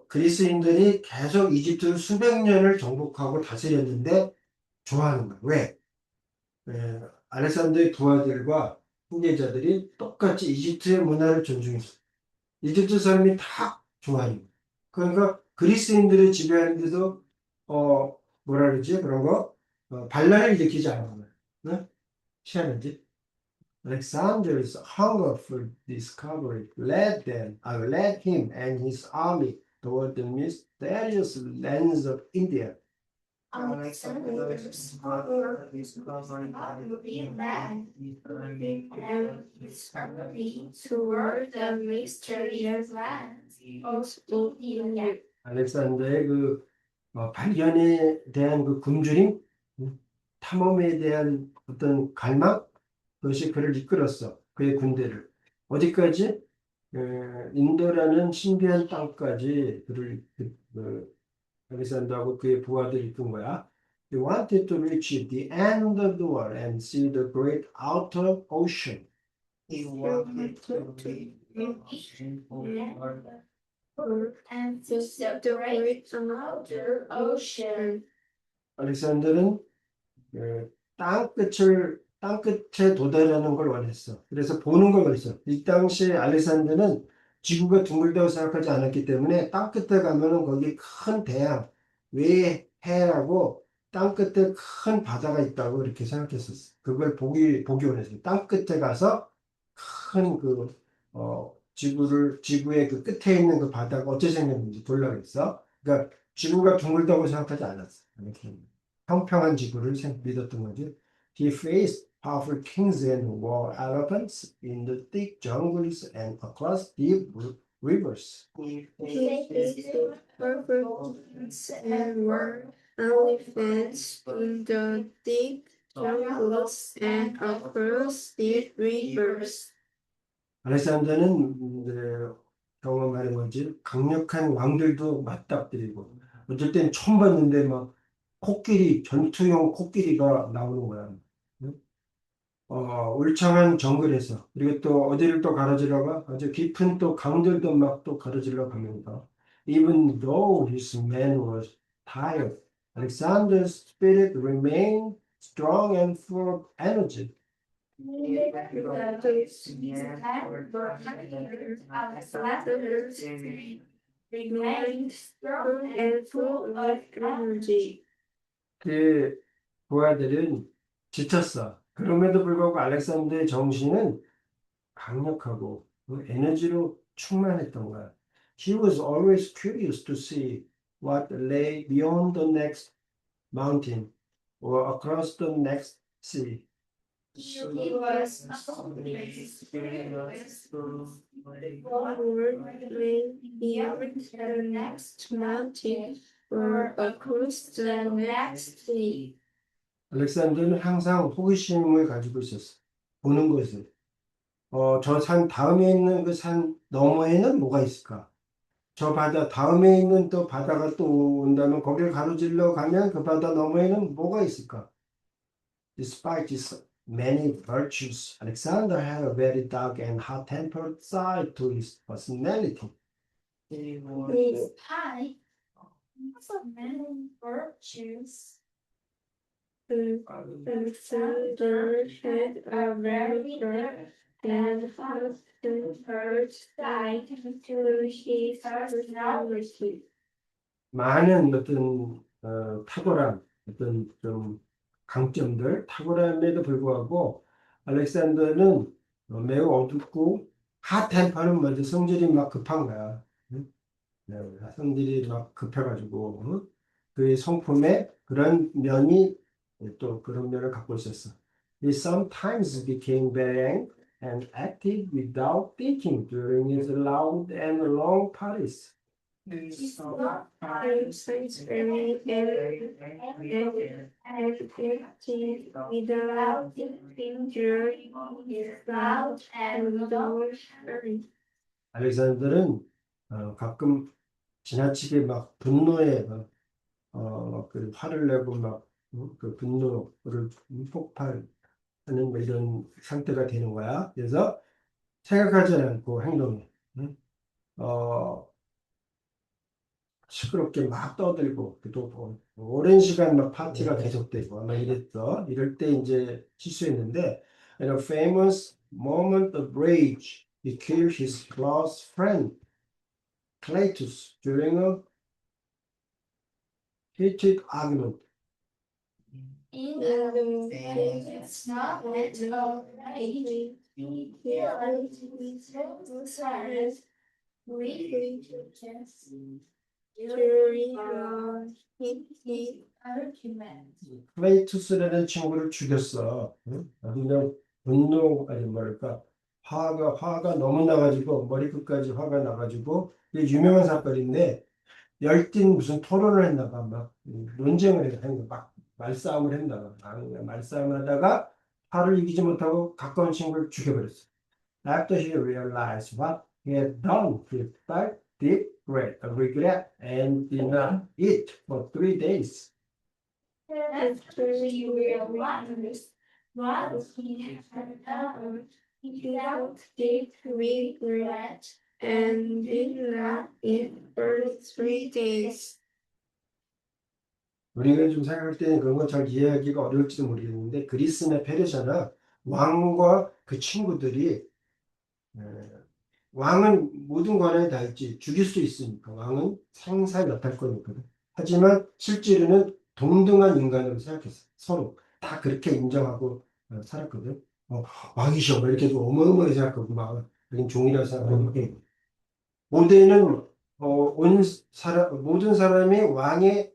그리스인들이 계속 이집트를 수백 년을 정복하고 다스렸는데 좋아하는 거야. 왜? 알렉산더의 부하들과 후계자들이 똑같이 이집트의 문화를 존중했어. 이집트 사람이 다 좋아해요. 그러니까 그리스인들을 지배하는데도 뭐라 그러지? 그런 거 반란을 일으키지 않는 거예요. 네? 희한하지? Alexander's hunger for discovery led him and his army toward the mysterious lands of India. Alexander's father is covering the land and his family Toward the mysterious lands of India. 알렉산더의 그 발견에 대한 그 굶주림, 탐험에 대한 어떤 갈망, 그것이 그를 이끌었어. 그의 군대를. 어디까지? 인도라는 신비한 땅까지 그를 알렉산더하고 그의 부하들이 이끈 거야. They wanted to reach the end of the world and see the great outer ocean. he wanted to reach the ocean And the great outer ocean. 알렉산더는 땅끝에 도달하는 걸 원했어. 그래서 보는 걸 원했어. 이 당시에 알렉산더는 지구가 둥글다고 생각하지 않았기 때문에 땅끝에 가면은 거기 큰 대양, 외해라고 땅끝에 큰 바다가 있다고 이렇게 생각했었어. 그걸 보기 원했어. 땅끝에 가서 큰 지구의 그 끝에 있는 그 바다가 어떻게 생겼는지 보려고 했어. 그러니까 지구가 둥글다고 생각하지 않았어. 평평한 지구를 믿었던 거지. He faced powerful kings and war elephants in the thick jungles and across deep rivers. he He faced faced perfect and were elephants in the thick jungles and across the rivers. 알렉산더는 경험하는 거지. 강력한 왕들도 맞닥뜨리고 어쩔 땐 처음 봤는데 막 전투용 코끼리가 나오는 거야. 응? 울창한 정글에서 그리고 또 어디를 또 가로질러가 아주 깊은 또 강들도 막 또 가로질러 가면서 even though his men was tired, Alexander's spirit remained strong and full of energy. Remained strong and full of energy. 그 부하들은 지쳤어. 그럼에도 불구하고 알렉산더의 정신은 강력하고 그 에너지로 충만했던 거야. He was always curious to see what lay beyond the next mountain or across the next sea. He was always curious what lay beyond the next mountain or across the next sea. 알렉산더는 항상 호기심을 가지고 있었어. 보는 것을. 저 산 다음에 있는 그 산 너머에는 뭐가 있을까? 저 바다 다음에 있는 또 바다가 또 온다면 거기를 가로질러 가면 그 바다 너머에는 뭐가 있을까? Despite his many virtues, Alexander had a very dark and hot-tempered side to his personality. he was His high of many virtues. Alexander had a very dark and hot-tempered side to his personality. 많은 어떤 탁월한 어떤 좀 강점들, 탁월함에도 불구하고 알렉산더는 매우 어둡고 핫템퍼는 먼저 성질이 막 급한 거야. 응? 네, 성질이 막 급해가지고 응? 그의 성품에 그런 면이 또 그런 면을 갖고 있었어. He sometimes became very angry and active without thinking during his loud and long parties. Sometimes very angry and active without thinking during his loud and long hurry. 알렉산더는 가끔 지나치게 막 분노에 그 화를 내고 막 그 분노를 폭발하는 뭐 이런 상태가 되는 거야. 그래서 생각하지 않고 행동해. 응? 어, 시끄럽게 막 떠들고 또 오랜 시간 막 파티가 계속되고 아마 이랬어. 이럴 때 이제 실수했는데 in a famous moment of rage he killed his close friend Cletus during a heated argument. In the famous knowledge of rightly, he killed his friends with during a heated argument. 클레이투스라는 친구를 죽였어. 응? 그냥 분노 아니 뭐랄까 화가 너무 나가지고 머리끝까지 화가 나가지고 이게 유명한 사건인데 열띤 무슨 토론을 했나 봐. 막 논쟁을 했나 막 말싸움을 했나 봐. 말싸움을 하다가 화를 이기지 못하고 가까운 친구를 죽여버렸어. After he realized what he had done, he felt deep regret and did not eat for 3 days. After he realized what he had done, he felt deep regret and did not eat for 3 days. 우리가 좀 생각할 때는 그런 건 잘 이해하기가 어려울지도 모르겠는데 그리스나 페르시아나 왕과 그 친구들이 왕은 모든 권한이 다 있지 죽일 수 있으니까 왕은 생사 못할 거니거든. 하지만 실제로는 동등한 인간으로 생각했어. 서로 다 그렇게 인정하고 살았거든. 왕이셔 뭐 이렇게 어마어마하게 생각하고 막 여긴 종이라고 생각하고 고대는 모든 사람이 왕의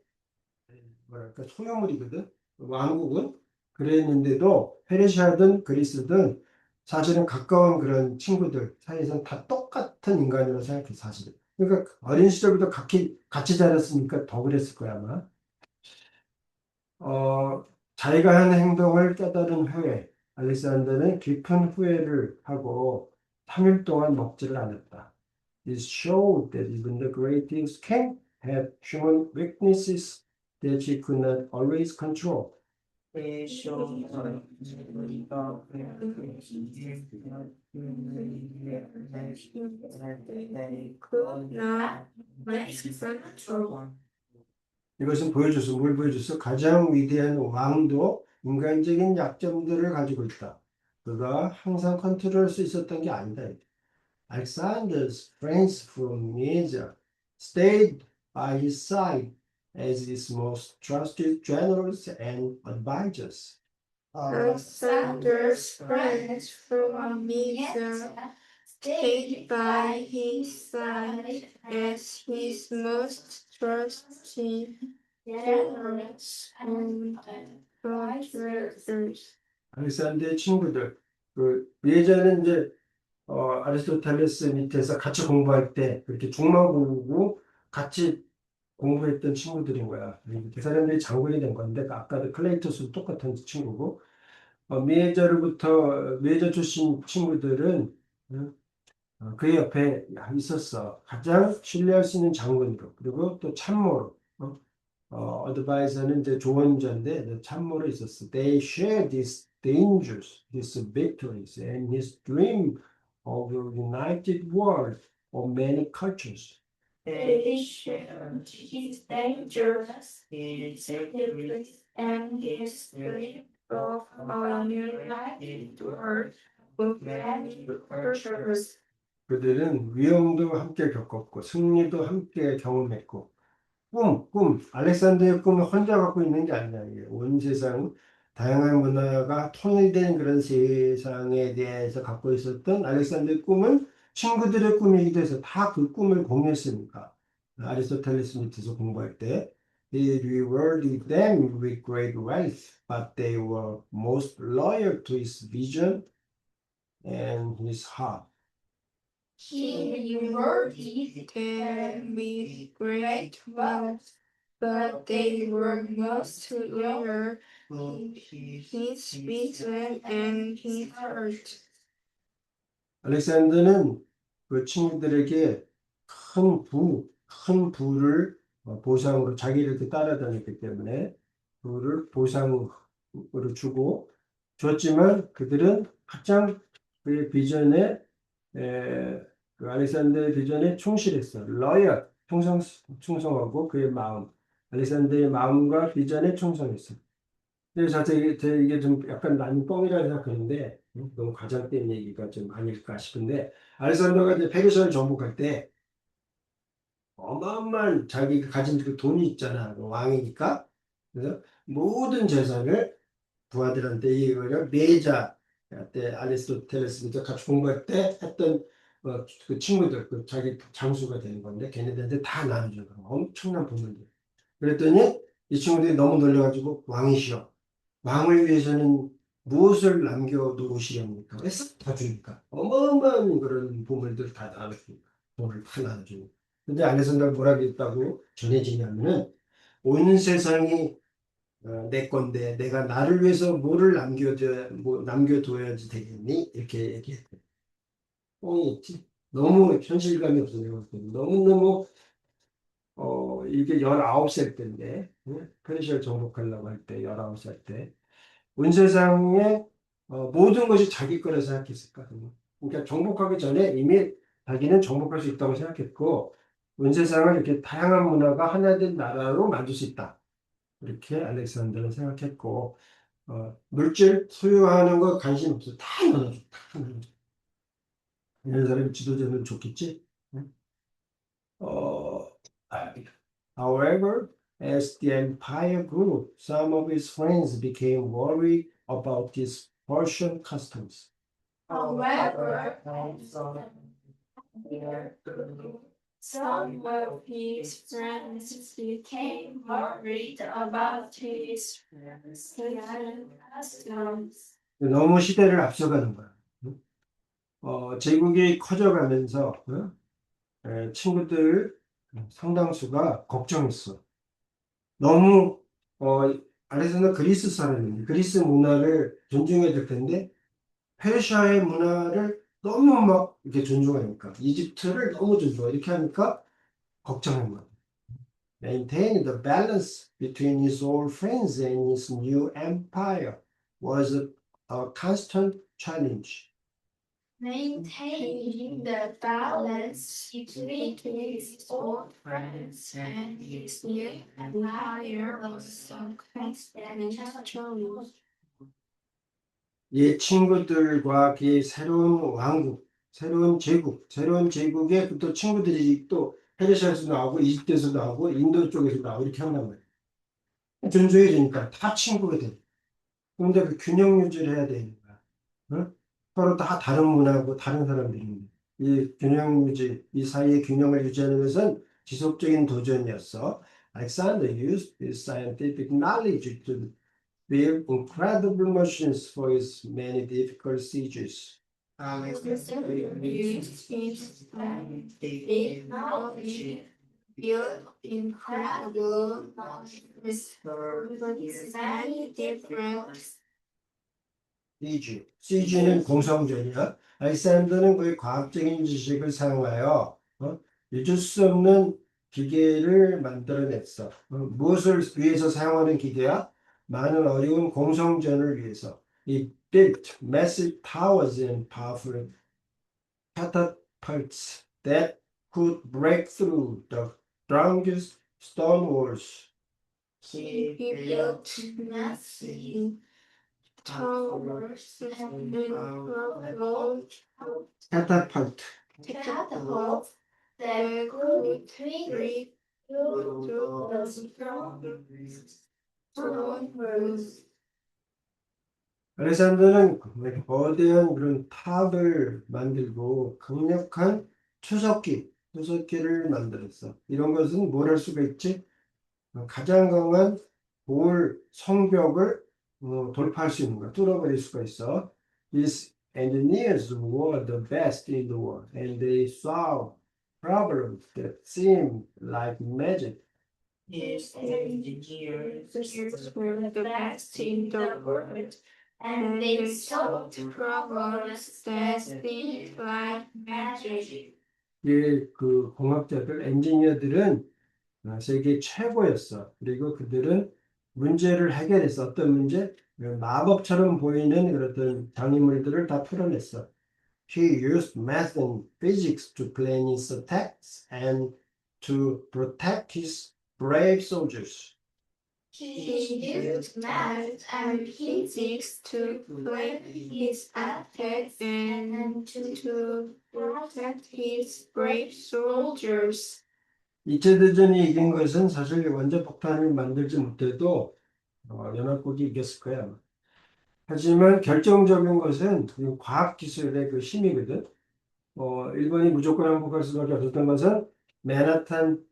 뭐랄까 소유물이거든. 왕국은 그랬는데도 페르시아든 그리스든 사실은 가까운 그런 친구들 사이에서는 다 똑같은 인간이라고 생각해 사실은. 그러니까 어린 시절부터 같이 자랐으니까 더 그랬을 거야 아마. 자기가 한 행동을 깨달은 후에 알렉산더는 깊은 후회를 하고 3일 동안 먹지를 않았다. This showed that even the greatest king had human weaknesses that he could not always control. They show they Could not make control. 이것은 보여줬어. 뭘 보여줬어? 가장 위대한 왕도 인간적인 약점들을 가지고 있다. 그가 항상 컨트롤할 수 있었던 게 아니다. Alexander's friends from Mysia stayed by his side as his most trusted generals and advisors. Alexander's friends from Mysia stayed by his side as his most trusted generals and advisors. 알렉산더의 친구들, 그 예전에 이제 아리스토텔레스 밑에서 같이 공부할 때 그렇게 중마고고 같이 공부했던 친구들인 거야. 그 사람들이 장군이 된 건데 아까도 클레이토스도 똑같은 친구고 미에저 출신 친구들은 그 옆에 있었어. 가장 신뢰할 수 있는 장군으로 그리고 또 참모로 어드바이저는 이제 조언자인데 참모로 있었어. They shared these dangers, his victories, and his dream of a united world of many cultures. They shared his dangers, his secrets, and his dream of a united world of many cultures. 그들은 위험도 함께 겪었고 승리도 함께 경험했고 알렉산더의 꿈을 혼자 갖고 있는 게 아니야. 이게 온 세상 다양한 문화가 통일된 그런 세상에 대해서 갖고 있었던 알렉산더의 꿈은 친구들의 꿈이기도 해서 다 그 꿈을 공유했으니까. 아리스토텔레스 밑에서 공부할 때 He rewarded them with great wealth, but they were most loyal to his vision and his heart. He rewarded them with great wealth, but they were most loyal to his vision and his heart. 알렉산더는 그 친구들에게 큰 부를 보상으로 자기를 이렇게 따라다녔기 때문에 부를 보상으로 주고 줬지만 그들은 가장 그의 비전에 그 알렉산더의 비전에 충실했어. 러이얼, 충성하고 그의 마음, 알렉산더의 마음과 비전에 충성했어. 근데 자세히 이게 좀 약간 나는 뻥이라 생각하는데 너무 과장된 얘기가 좀 아닐까 싶은데 알렉산더가 이제 페르시아를 정복할 때 어마어마한 자기가 가진 그 돈이 있잖아. 그 왕이니까. 그래서 모든 재산을 부하들한테 이거를 매자 때 아리스토텔레스가 같이 공부할 때 했던 그 친구들 그 자기 장수가 되는 건데 걔네들한테 다 나눠줘. 엄청난 돈을. 그랬더니 이 친구들이 너무 놀래가지고 왕이시여. 왕을 위해서는 무엇을 남겨놓으시렵니까? 왜 싹 다 주니까. 어마어마한 그런 보물들 다 나눠주니까. 돈을 다 나눠주니까. 근데 안에서 뭐라고 했다고 전해지냐면은 온 세상이 내 건데 내가 나를 위해서 뭐를 남겨둬야지 되겠니? 이렇게 얘기했대. 뻥이 있지. 너무 현실감이 없어. 내가 볼 때는. 너무너무 이게 19살 때인데 페르시아를 정복하려고 할 때 19살 때 온 세상에 모든 것이 자기 거라 생각했었거든요. 그러니까 정복하기 전에 이미 자기는 정복할 수 있다고 생각했고 온 세상을 이렇게 다양한 문화가 하나된 나라로 만들 수 있다. 이렇게 알렉산더는 생각했고 물질 소유하는 거 관심 없어. 다 나눠줘. 다 나눠줘. 이런 사람이 지도자면 좋겠지? 응? 어, however, as the empire grew, some of his friends became worried about his Persian customs. However, some of his friends became worried about his Persian customs. 너무 시대를 앞서가는 거야. 응? 제국이 커져가면서 친구들 상당수가 걱정했어. 너무 아레스는 그리스 사람인데 그리스 문화를 존중해야 될 텐데 페르시아의 문화를 너무 막 이렇게 존중하니까 이집트를 너무 존중해 이렇게 하니까 걱정한 거야. Maintain the balance between his old friends and his new empire was a constant challenge. Maintaining the balance between his old friends and his new empire was a constant challenge. 이 친구들과 그의 새로운 왕국, 새로운 제국에 또 친구들이 또 페르시아에서 나오고 이집트에서 나오고 인도 쪽에서 나오고 이렇게 한단 말이에요. 존중해주니까 다 친구가 돼. 근데 그 균형 유지를 해야 되는 거야. 응? 서로 다 다른 문화고 다른 사람들인데 이 균형 유지, 이 사이의 균형을 유지하는 것은 지속적인 도전이었어. Alexander used his scientific knowledge to build incredible machines for his many difficult sieges. Built incredible machines for many different CG는 공성전이야. 알렉산더는 그의 과학적인 지식을 사용하여 잊을 수 없는 기계를 만들어냈어. 무엇을 위해서 사용하는 기계야? 많은 어려운 공성전을 위해서. He built massive towers and powerful catapults that could break through the strongest stone walls. He built massive towers and large catapult. catapults that could break through the strong walls. 알렉산더는 거대한 그런 탑을 만들고 강력한 투석기를 만들었어. 이런 것은 뭘 할 수가 있지? 가장 강한 성벽을 돌파할 수 있는 거야. 뚫어버릴 수가 있어. These engineers were the best in the world, and they solved problems that seemed like magic. His engineers were the best in the world, and they solved problems that seemed like magic. 그 공학자들, 엔지니어들은 세계 최고였어. 그리고 그들은 문제를 해결했어. 어떤 문제? 마법처럼 보이는 그런 장애물들을 다 풀어냈어. He used math and physics to plan his attacks and to protect his brave soldiers. He used math and physics to plan his attack and to protect his brave soldiers. 2차 대전이 이긴 것은 사실 원자폭탄을 만들지 못해도 연합국이 이겼을 거야. 하지만 결정적인 것은 이 과학기술의 그 힘이거든. 일본이 무조건 항복할 수밖에 없었던 것은 맨하탄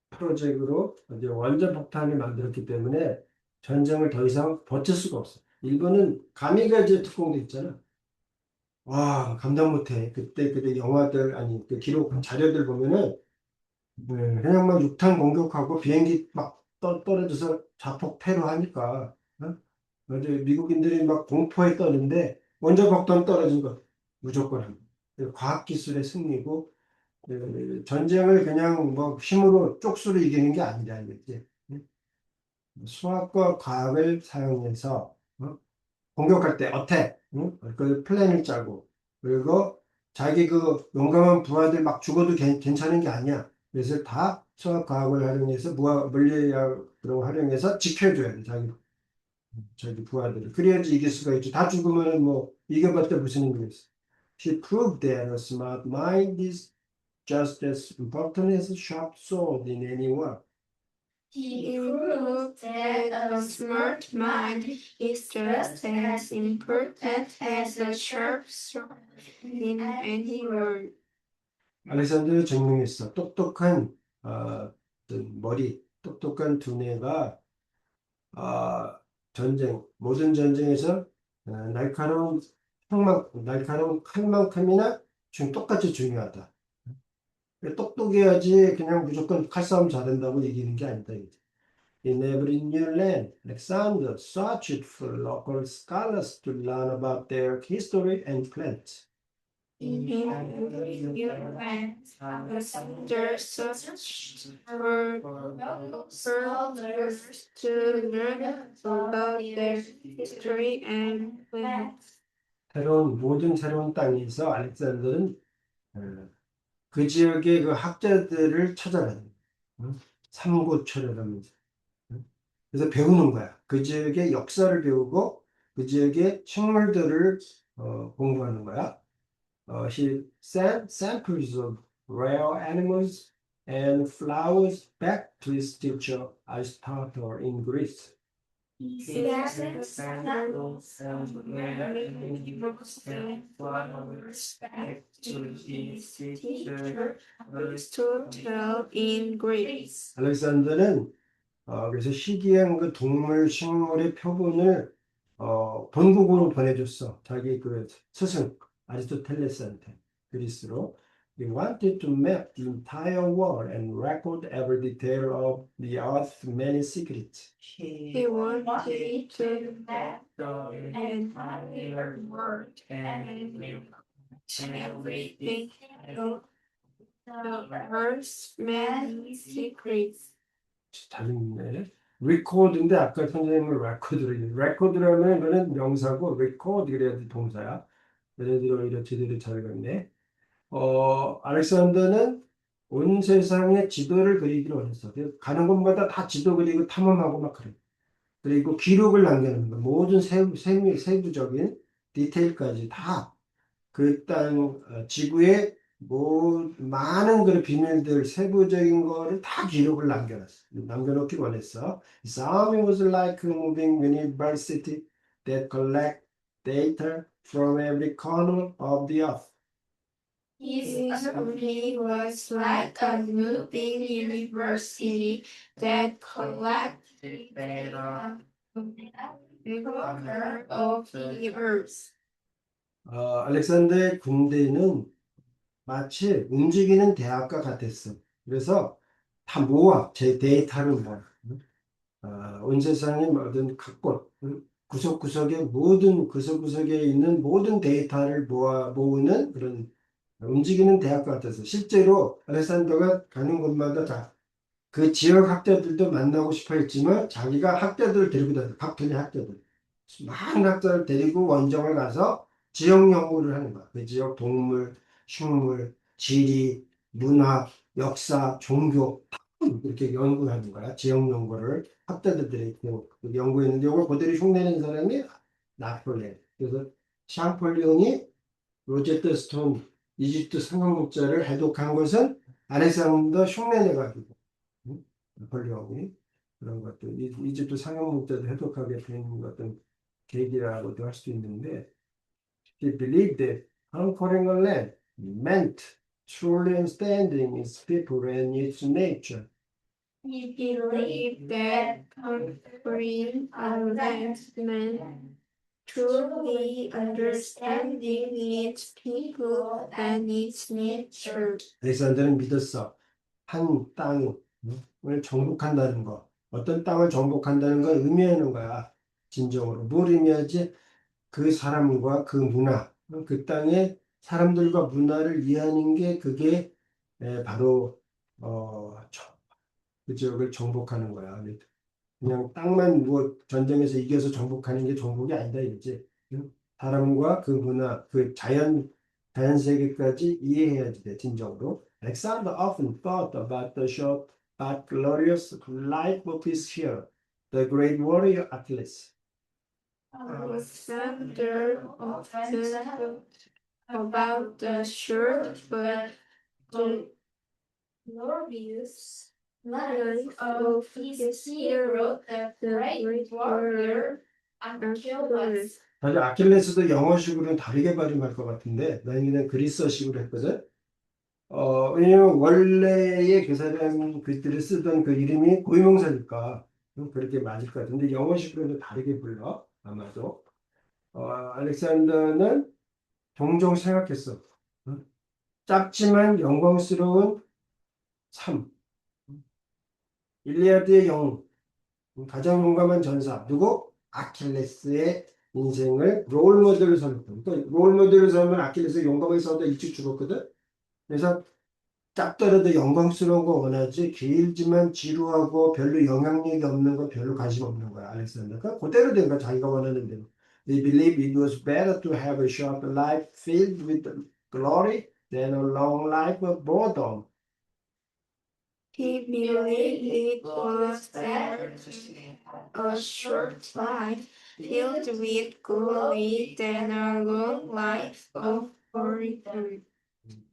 프로젝트로 이제 원자폭탄을 만들었기 때문에 전쟁을 더 이상 버틸 수가 없어. 일본은 가미가제 특공대 있잖아. 와, 감당 못해. 그때 영화들, 아니, 그 기록 자료들 보면은, 그냥 막 육탄 공격하고 비행기 막 떨어져서 자폭 테러하니까, 어? 근데 미국인들이 막 공포에 떠는데, 원자폭탄 떨어진 거 무조건 합니다. 과학기술의 승리고, 전쟁을 그냥 뭐 힘으로 쪽수로 이기는 게 아니라 이거지. 수학과 과학을 사용해서 공격할 때 어택, 그 플랜을 짜고 그리고 자기 그 용감한 부하들 막 죽어도 괜찮은 게 아니야. 그래서 다 수학 과학을 활용해서 물리학으로 활용해서 지켜줘야 돼. 자기 부하들을. 그래야지 이길 수가 있지. 다 죽으면 뭐 이겨봤자 무슨 의미가 있어. She proved that a smart mind is just as important as a sharp sword in any war. He proved that a smart mind is just as important as a sharp sword in any war. 알렉산더 증명했어. 똑똑한 똑똑한 두뇌가 모든 전쟁에서 날카로운 칼만큼이나 똑같이 중요하다. 똑똑해야지 그냥 무조건 칼싸움 잘한다고 이기는 게 아니다. In every new land, Alexander searched for local scholars to learn about their history and plans. In every new land, Alexander searched for scholars to learn about their history and plans. 모든 새로운 땅에서 알렉산더는 그 지역의 그 학자들을 찾아다니고 삼고초려하면서 그래서 배우는 거야. 그 지역의 역사를 배우고 그 지역의 식물들을 공부하는 거야. He sent samples of rare animals and flowers back to his teacher Aristotle in Greece. He sent samples of animals and flowers back to his teacher Aristotle in Greece. 알렉산더는 그래서 희귀한 그 동물, 식물의 표본을 본국으로 보내줬어. 자기 그 스승 아리스토텔레스한테 그리스로. He wanted to map the entire world and record every detail of the earth's many secrets. He wanted to map the entire world and everything of the earth's many secrets. 잘 읽네. record인데 아까 선생님은 record라면 이거는 명사고 record 그래야 돼 동사야. 얘네들이 오히려 제대로 잘 읽었네. 알렉산더는 온 세상의 지도를 그리기로 원했어. 가는 곳마다 다 지도 그리고 탐험하고 막 그래. 그리고 기록을 남겨놓는 거. 모든 세부적인 디테일까지 다 그 땅 지구의 많은 그런 비밀들, 세부적인 거를 다 기록을 남겨놓기 원했어. His army was like a moving university that collect data from every corner of the earth. His army was like a moving university that collected data from every corner of the earth. 알렉산더의 군대는 마치 움직이는 대학과 같았어. 그래서 다 모아, 제 데이터를 모아. 온 세상의 모든 각본, 구석구석에 모든 구석구석에 있는 모든 데이터를 모으는 그런 움직이는 대학 같아서 실제로 알렉산더가 가는 곳마다 그 지역 학자들도 만나고 싶어 했지만 자기가 학자들을 데리고 다녀. 각 분야 학자들. 많은 학자를 데리고 원정을 가서 지역 연구를 하는 거야. 그 지역 동물, 식물, 지리, 문화, 역사, 종교 다 이렇게 연구하는 거야. 지역 연구를 학자들이 연구했는데 이걸 그대로 흉내낸 사람이 나폴레옹. 그래서 샹폴리옹이 로제트 스톤 이집트 상하문자를 해독한 것은 알렉산더 흉내내가지고 나폴레옹이 그런 것들 이집트 상하문자도 해독하게 된 어떤 계기라고도 할 수 있는데 he believed that conquering a land meant truly understanding its people and its nature. He believed that conquering a land meant truly understanding its people and its nature. 알렉산더는 믿었어. 한 땅을 정복한다는 거. 어떤 땅을 정복한다는 걸 의미하는 거야. 진정으로. 뭘 의미하지? 그 사람과 그 문화, 그 땅의 사람들과 문화를 이해하는 게 그게 바로 그 지역을 정복하는 거야. 그냥 땅만 뭐 전쟁에서 이겨서 정복하는 게 정복이 아니다 이거지. 응? 사람과 그 문화, 그 자연 세계까지 이해해야지 돼, 진정으로. Alexander often thought about the short but glorious life of his hero, the great warrior Achilles. Alexander often thought about the short but glorious life of his hero, the great warrior Achilles. 사실 아킬레스도 영어식으로는 다르게 발음할 것 같은데 나는 그냥 그리스어식으로 했거든. 왜냐면 원래의 그 사람 그들을 쓰던 그 이름이 고유명사니까 그렇게 맞을 것 같은데 영어식으로는 다르게 불러 아마도. 알렉산더는 종종 생각했어. 응? 작지만 영광스러운 삶. 일리아드의 영웅. 가장 용감한 전사. 누구? 아킬레스의 인생을 롤 모델로 삼았다. 그러니까 롤 모델로 삼으면 아킬레스 용감하게 싸우다 일찍 죽었거든. 그래서 작더라도 영광스러운 거 원하지 길지만 지루하고 별로 영향력이 없는 거 별로 관심 없는 거야. 알렉산더가 그대로 된 거야. 자기가 원하는 대로. They believe it was better to have a short life filled with glory than a long life of boredom. He believed it was better to have a short life filled with glory than a long life of boredom.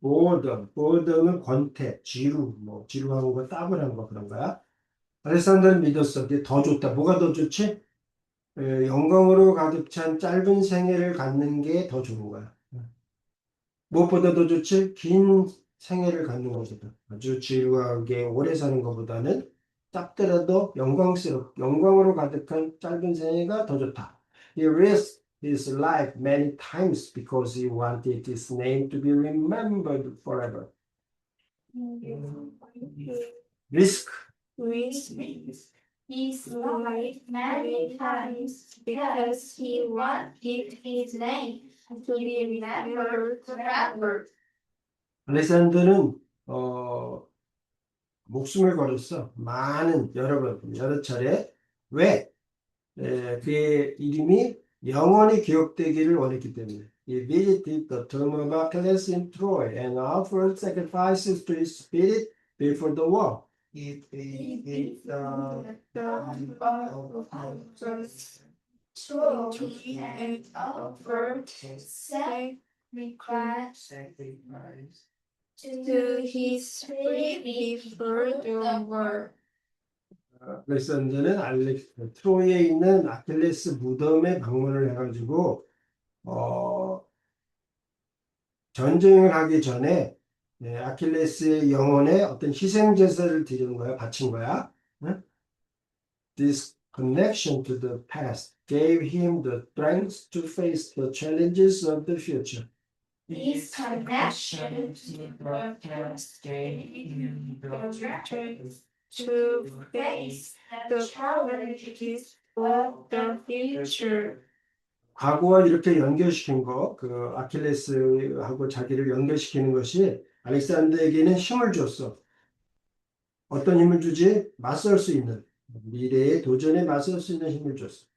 boredom은 권태, 지루, 뭐 지루한 거, 따분한 거 그런 거야. 알렉산더는 믿었어. 근데 더 좋다. 뭐가 더 좋지? 영광으로 가득 찬 짧은 생애를 갖는 게 더 좋은 거야. 무엇보다 더 좋지? 긴 생애를 갖는 것보다. 아주 지루하게 오래 사는 것보다는 짧더라도 영광으로 가득한 짧은 생애가 더 좋다. He risked his life many times because he wanted his name to be remembered forever. Risk. Risked his life many times because he wanted his name to be remembered forever. 알렉산더는 목숨을 걸었어. 여러 차례. 왜? 그의 이름이 영원히 기억되기를 원했기 때문에. He visited the tomb of Achilles in Troy and offered sacrifices to his spirit before the war. It is the and offered sacrifice to his spirit before the war. 알렉산더는 트로이에 있는 아킬레스 무덤에 방문을 해가지고 전쟁을 하기 전에 아킬레스의 영혼에 어떤 희생 제사를 드리는 거야, 바친 거야. 응? This connection to the past gave him the strength to face the challenges of the future. This connection to the past gave him the strength to face the challenges of the future. 과거와 이렇게 연결시킨 거, 그 아킬레스하고 자기를 연결시키는 것이 알렉산더에게는 힘을 줬어. 어떤 힘을 주지? 맞설 수 있는, 미래의 도전에 맞설 수 있는 힘을 줬어.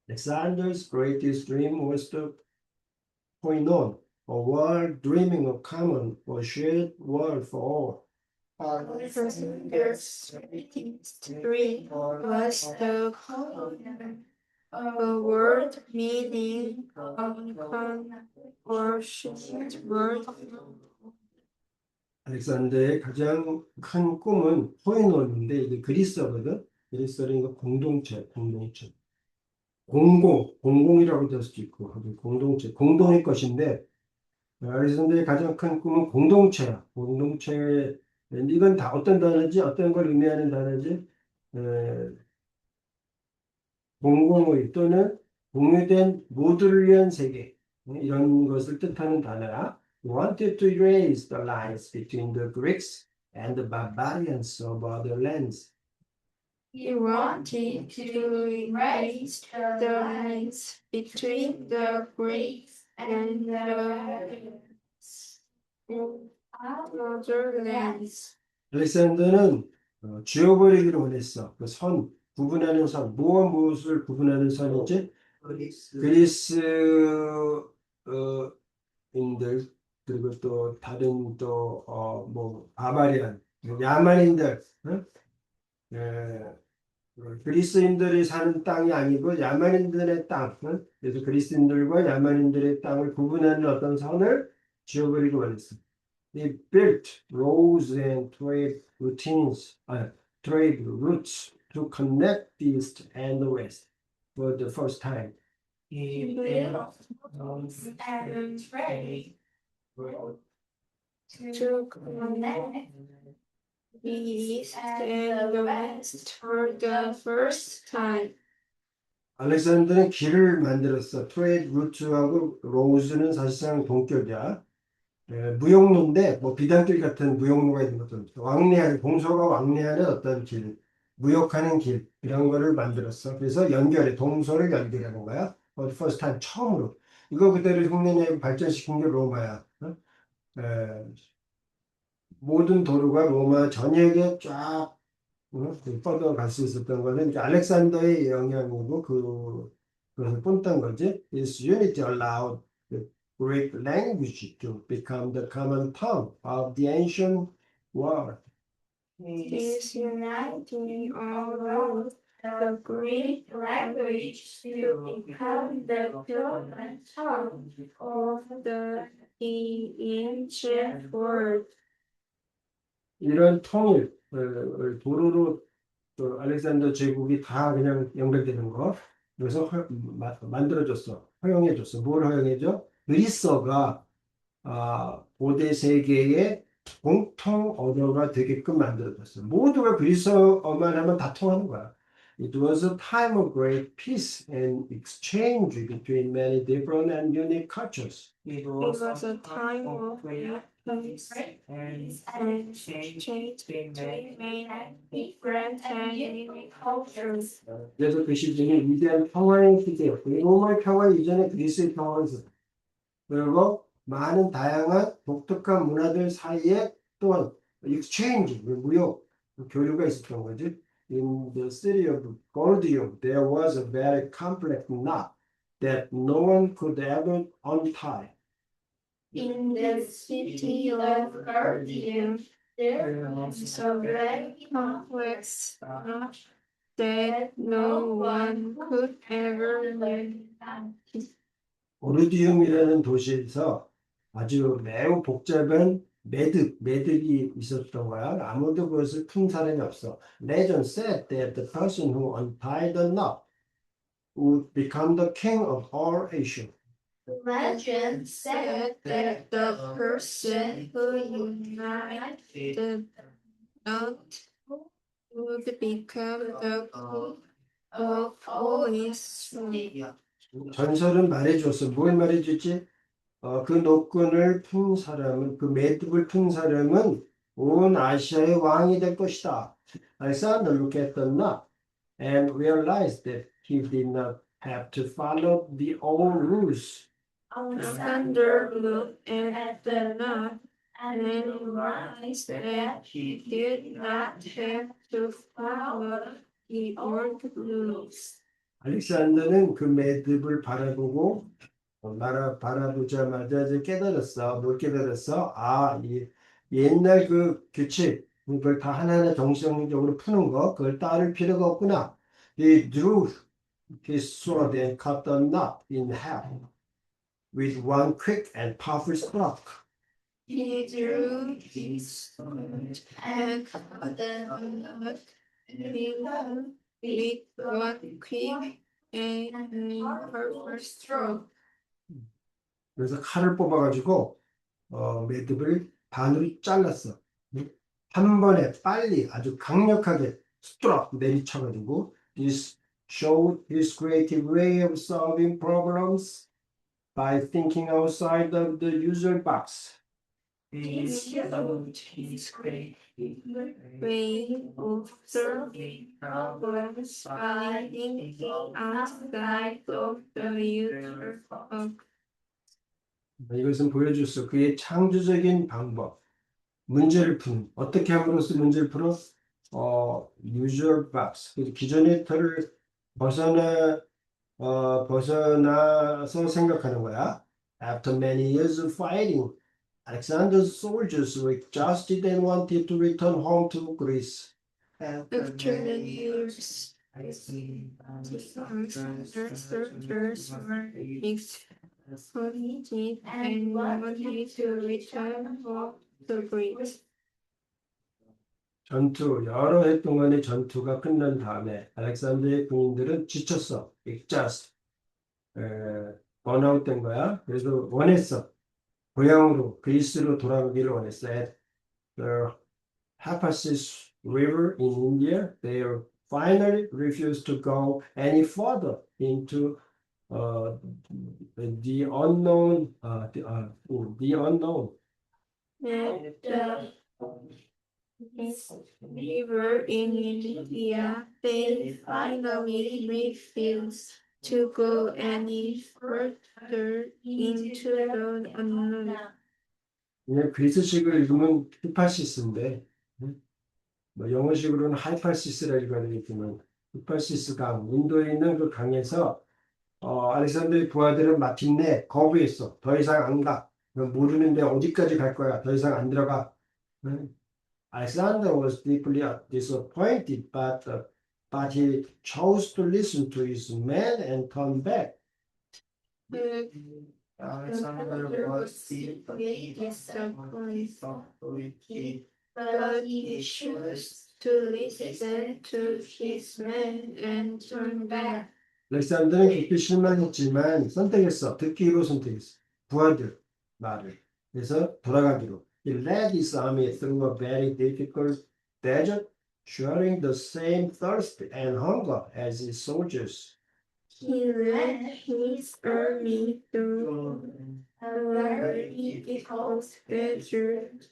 Alexander's greatest dream was to point on a world dreaming of common or shared world for all. Alexander's dream was the a world meaning or shared world. 알렉산더의 가장 큰 꿈은 포에논인데 이게 그리스어거든. 그리스어는 공동체, 공동체. 공공이라고 될 수도 있고 공동체, 공동의 것인데 알렉산더의 가장 큰 꿈은 공동체야. 공동체. 이건 다 어떤 단어지? 어떤 걸 의미하는 단어지? 에, 공공의 또는 공유된 모두를 위한 세계 이런 것을 뜻하는 단어야. He wanted to erase the lines between the Greeks and the barbarians of other lands. He wanted to erase the lines between the Greeks and the other lands. 알렉산더는 지워버리기를 원했어. 그 선, 구분하는 선, 무엇 무엇을 구분하는 선이지? 그리스 인들 그리고 또 다른 또뭐 바바리안, 야만인들, 응? 그리스인들이 사는 땅이 아니고 야만인들의 땅, 응? 그래서 그리스인들과 야만인들의 땅을 구분하는 어떤 선을 지어버리기 원했어. They built roads and trade routes to connect the east and the west for the first time. He built roads and trade to connect the east and the west for the first time. 알렉산더는 길을 만들었어. 트레이드 루트하고 로우즈는 사실상 동격이야. 무용로인데 뭐 비단길 같은 무용로가 있는 것도 왕래하는 동서가 왕래하는 어떤 길, 무역하는 길 이런 거를 만들었어. 그래서 연결해 동서를 연결하는 거야. first time 처음으로. 이거 그대로 흉내내고 발전시킨 게 로마야. 어? 에, 모든 도로가 로마 전역에 쫙 뻗어갈 수 있었던 거는 이제 알렉산더의 영향이고 그것을 뽐던 거지. This unity allowed the Greek language to become the common tongue of the ancient world. This uniting allowed the Greek language to become the common tongue of the ancient world. 이런 통일, 도로로 또 알렉산더 제국이 다 그냥 연결되는 거, 그래서 만들어줬어. 허용해줬어. 뭘 허용해줘? 그리스어가 고대 세계의 공통 언어가 되게끔 만들어졌어. 모두가 그리스어만 하면 다 통하는 거야. It was a time of great peace and exchange between many different and unique cultures. It was a time of peace and exchange between many different and unique cultures. 그래서 그 시즌이 위대한 평화의 시대였고, 로마의 평화 이전에 그리스의 평화가 있었어. 그리고 많은 다양한 독특한 문화들 사이에 또한 exchange, 무역, 교류가 있었던 거지. In the city of Gordium, there was a very complex knot that no one could ever untie. In the city of Guardian, there was a very complex knot that no one could ever learn. 오르디움이라는 도시에서 아주 매우 복잡한 매듭이 있었던 거야. 아무도 그것을 푼 사람이 없어. Legend said that the person who untied the knot would become the king of all Asia. Legend said that the person who united the knot would become the king of all Israel. 전설은 말해줬어. 뭘 말해줬지? 그 노끈을 푼 사람은, 그 매듭을 푼 사람은 온 아시아의 왕이 될 것이다. Alexander looked at the knot and realized that he did not have to follow the old rules. Alexander looked at the knot and realized that he did not have to follow the old rules. 알렉산더는 그 매듭을 바라보고 바라보자마자 이제 깨달았어. 뭘 깨달았어? 아, 옛날 그 규칙, 그걸 다 하나하나 정성적으로 푸는 거, 그걸 따를 필요가 없구나. He drew his sword and cut the knot in half with one quick and powerful stroke. He drew his sword and cut the knot with one quick and powerful stroke. 그래서 칼을 뽑아가지고 매듭을 반으로 잘랐어. 한 번에 빨리 아주 강력하게 스트럭 내리쳐가지고 this showed his creative way of solving problems by thinking outside of the usual box. He showed his great way of solving problems by thinking outside of the usual box. 이것은 보여줬어. 그의 창조적인 방법, 문제를 푸는 어떻게 함으로써 문제를 풀어? usual box. 그래서 기존의 틀을 벗어나서 생각하는 거야. After many years of fighting, Alexander's soldiers were exhausted and wanted to return home to Greece. After many years, the soldiers were exhausted and wanted to return home to Greece. 여러 해 동안의 전투가 끝난 다음에 알렉산더의 군인들은 지쳤어. exhaust. 번아웃 된 거야. 그래서 원했어. 고향으로 그리스로 돌아가기를 원했어. At the Hephaestus River in India, they finally refused to go any further into the unknown. The unknown. At the river in India, they finally refused to go any further into the unknown. 그냥 그리스식을 읽으면 히파시스인데, 뭐 영어식으로는 하이파시스라 읽어야 되겠지만, 히파시스 강, 인도에 있는 그 강에서 알렉산더의 부하들은 마침내 거부했어. 더 이상 안 가. 모르는데 어디까지 갈 거야. 더 이상 안 들어가. Alexander was deeply disappointed, but he chose to listen to his men and turn back. Alexander was deeply disappointed, But he chose to listen to his men and turn back. 알렉산더는 깊이 실망했지만 선택했어. 듣기로 선택했어. 부하들 말을. 그래서 돌아가기로. He led his army through a very difficult desert, sharing the same thirst and hunger as his soldiers. He led his army through a very difficult desert,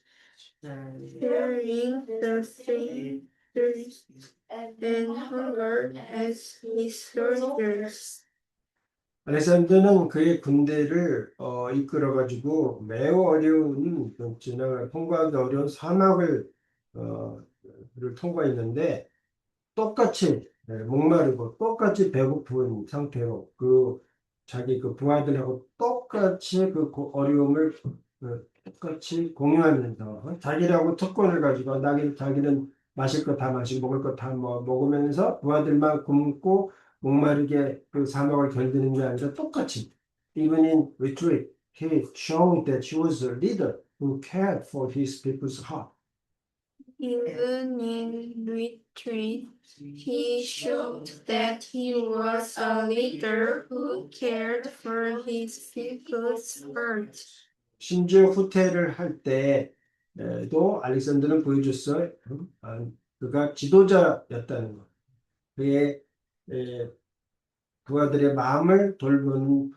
sharing the same thirst and hunger as his soldiers. 알렉산더는 그의 군대를 이끌어가지고 매우 어려운 통과하기 어려운 사막을 통과했는데 똑같이 목마르고 똑같이 배고픈 상태로 자기 부하들하고 똑같이 어려움을 똑같이 공유하면서 자기라고 특권을 가지고 자기는 마실 거 다 마시고 먹을 거 다 먹으면서 부하들만 굶고 목마르게 그 사막을 견디는 게 아니라 똑같이 even in retreat he showed that he was a leader who cared for his people's heart. Even in retreat, he showed that he was a leader who cared for his people's heart. 심지어 후퇴를 할 때도 알렉산더는 보여줬어요. 그가 지도자였다는 것. 그의 부하들의 마음을 돌보는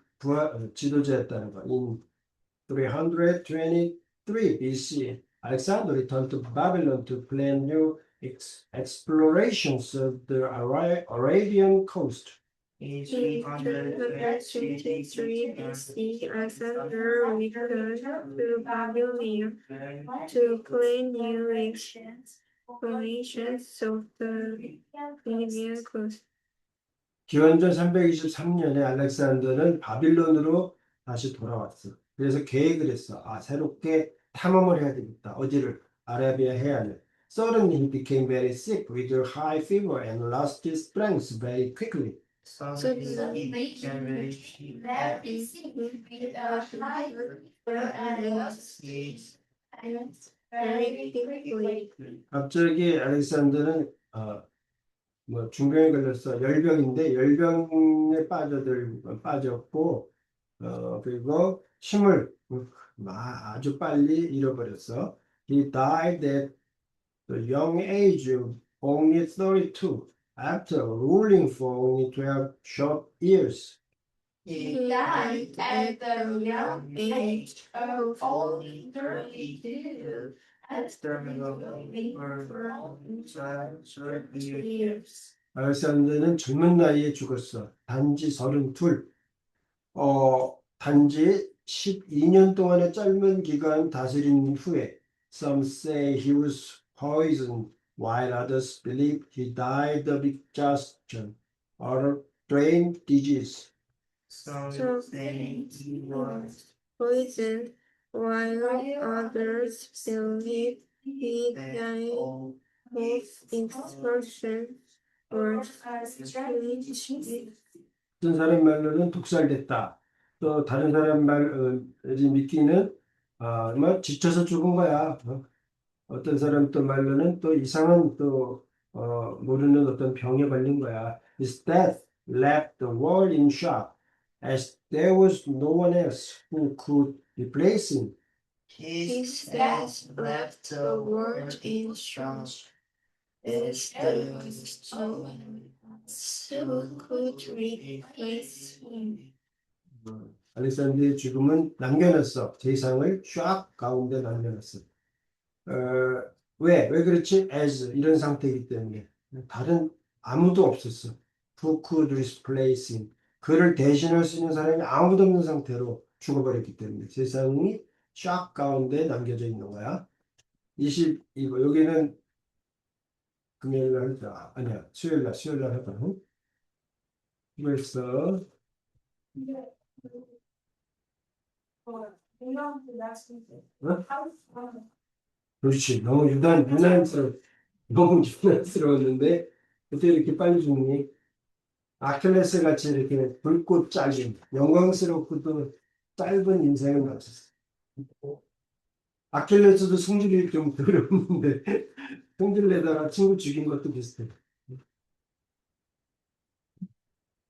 지도자였다는 것. In 323 BC, Alexander returned to Babylon to plan new explorations of the Arabian coast. In 253 BC, Alexander returned to Babylonia to claim new explorations of the Libyan coast. 기원전 323년에 알렉산더는 바빌론으로 다시 돌아왔어. 그래서 계획을 했어. 새롭게 탐험을 해야 되겠다. 어디를? 아라비아 해안을. Suddenly he became very sick with a high fever and lost his strength very quickly. Suddenly he became very sick with a high fever and lost his Very quickly. 갑자기 알렉산더는 중병에 걸렸어. 열병인데 열병에 빠졌고 그리고 힘을 아주 빨리 잃어버렸어. He died at the young age of only 32 after ruling for only 12 short years. He died at the young age of only 32 after ruling for 12 years. 알렉산더는 젊은 나이에 죽었어. 단지 32. 단지 12년 동안의 짧은 기간 다스린 후에 some say he was poisoned while others believe he died of exhaustion or brain disease. Some say he was Poisoned, while others believe he died of of exhaustion or strange. 어떤 사람 말로는 독살됐다. 또 다른 사람 말이 믿기는 지쳐서 죽은 거야. 어떤 사람 또 말로는 또 이상한 모르는 어떤 병에 걸린 거야. His death left the world in shock, as there was no one else who could replace him. his death left the world in shock, as there was no one who could replace him. 알렉산더의 죽음은 남겨놨어. 세상을 쫙 가운데 남겨놨어. 왜 그렇지? As 이런 상태이기 때문에 다른 아무도 없었어. Who could replace him? 그를 대신할 수 있는 사람이 아무도 없는 상태로 죽어버렸기 때문에 세상이 쫙 가운데 남겨져 있는 거야. 22번 여기는 금요일 날 하자. 아니야 수요일 날 해봐. 그래서 그렇지. 너무 유난스러웠는데 어떻게 이렇게 빨리 죽니? 아킬레스 같이 이렇게 붉고 짧은 영광스럽고도 짧은 인생을 마쳤어. 아킬레스도 승질이 좀 더럽는데 승질 내다가 친구 죽인 것도 비슷해.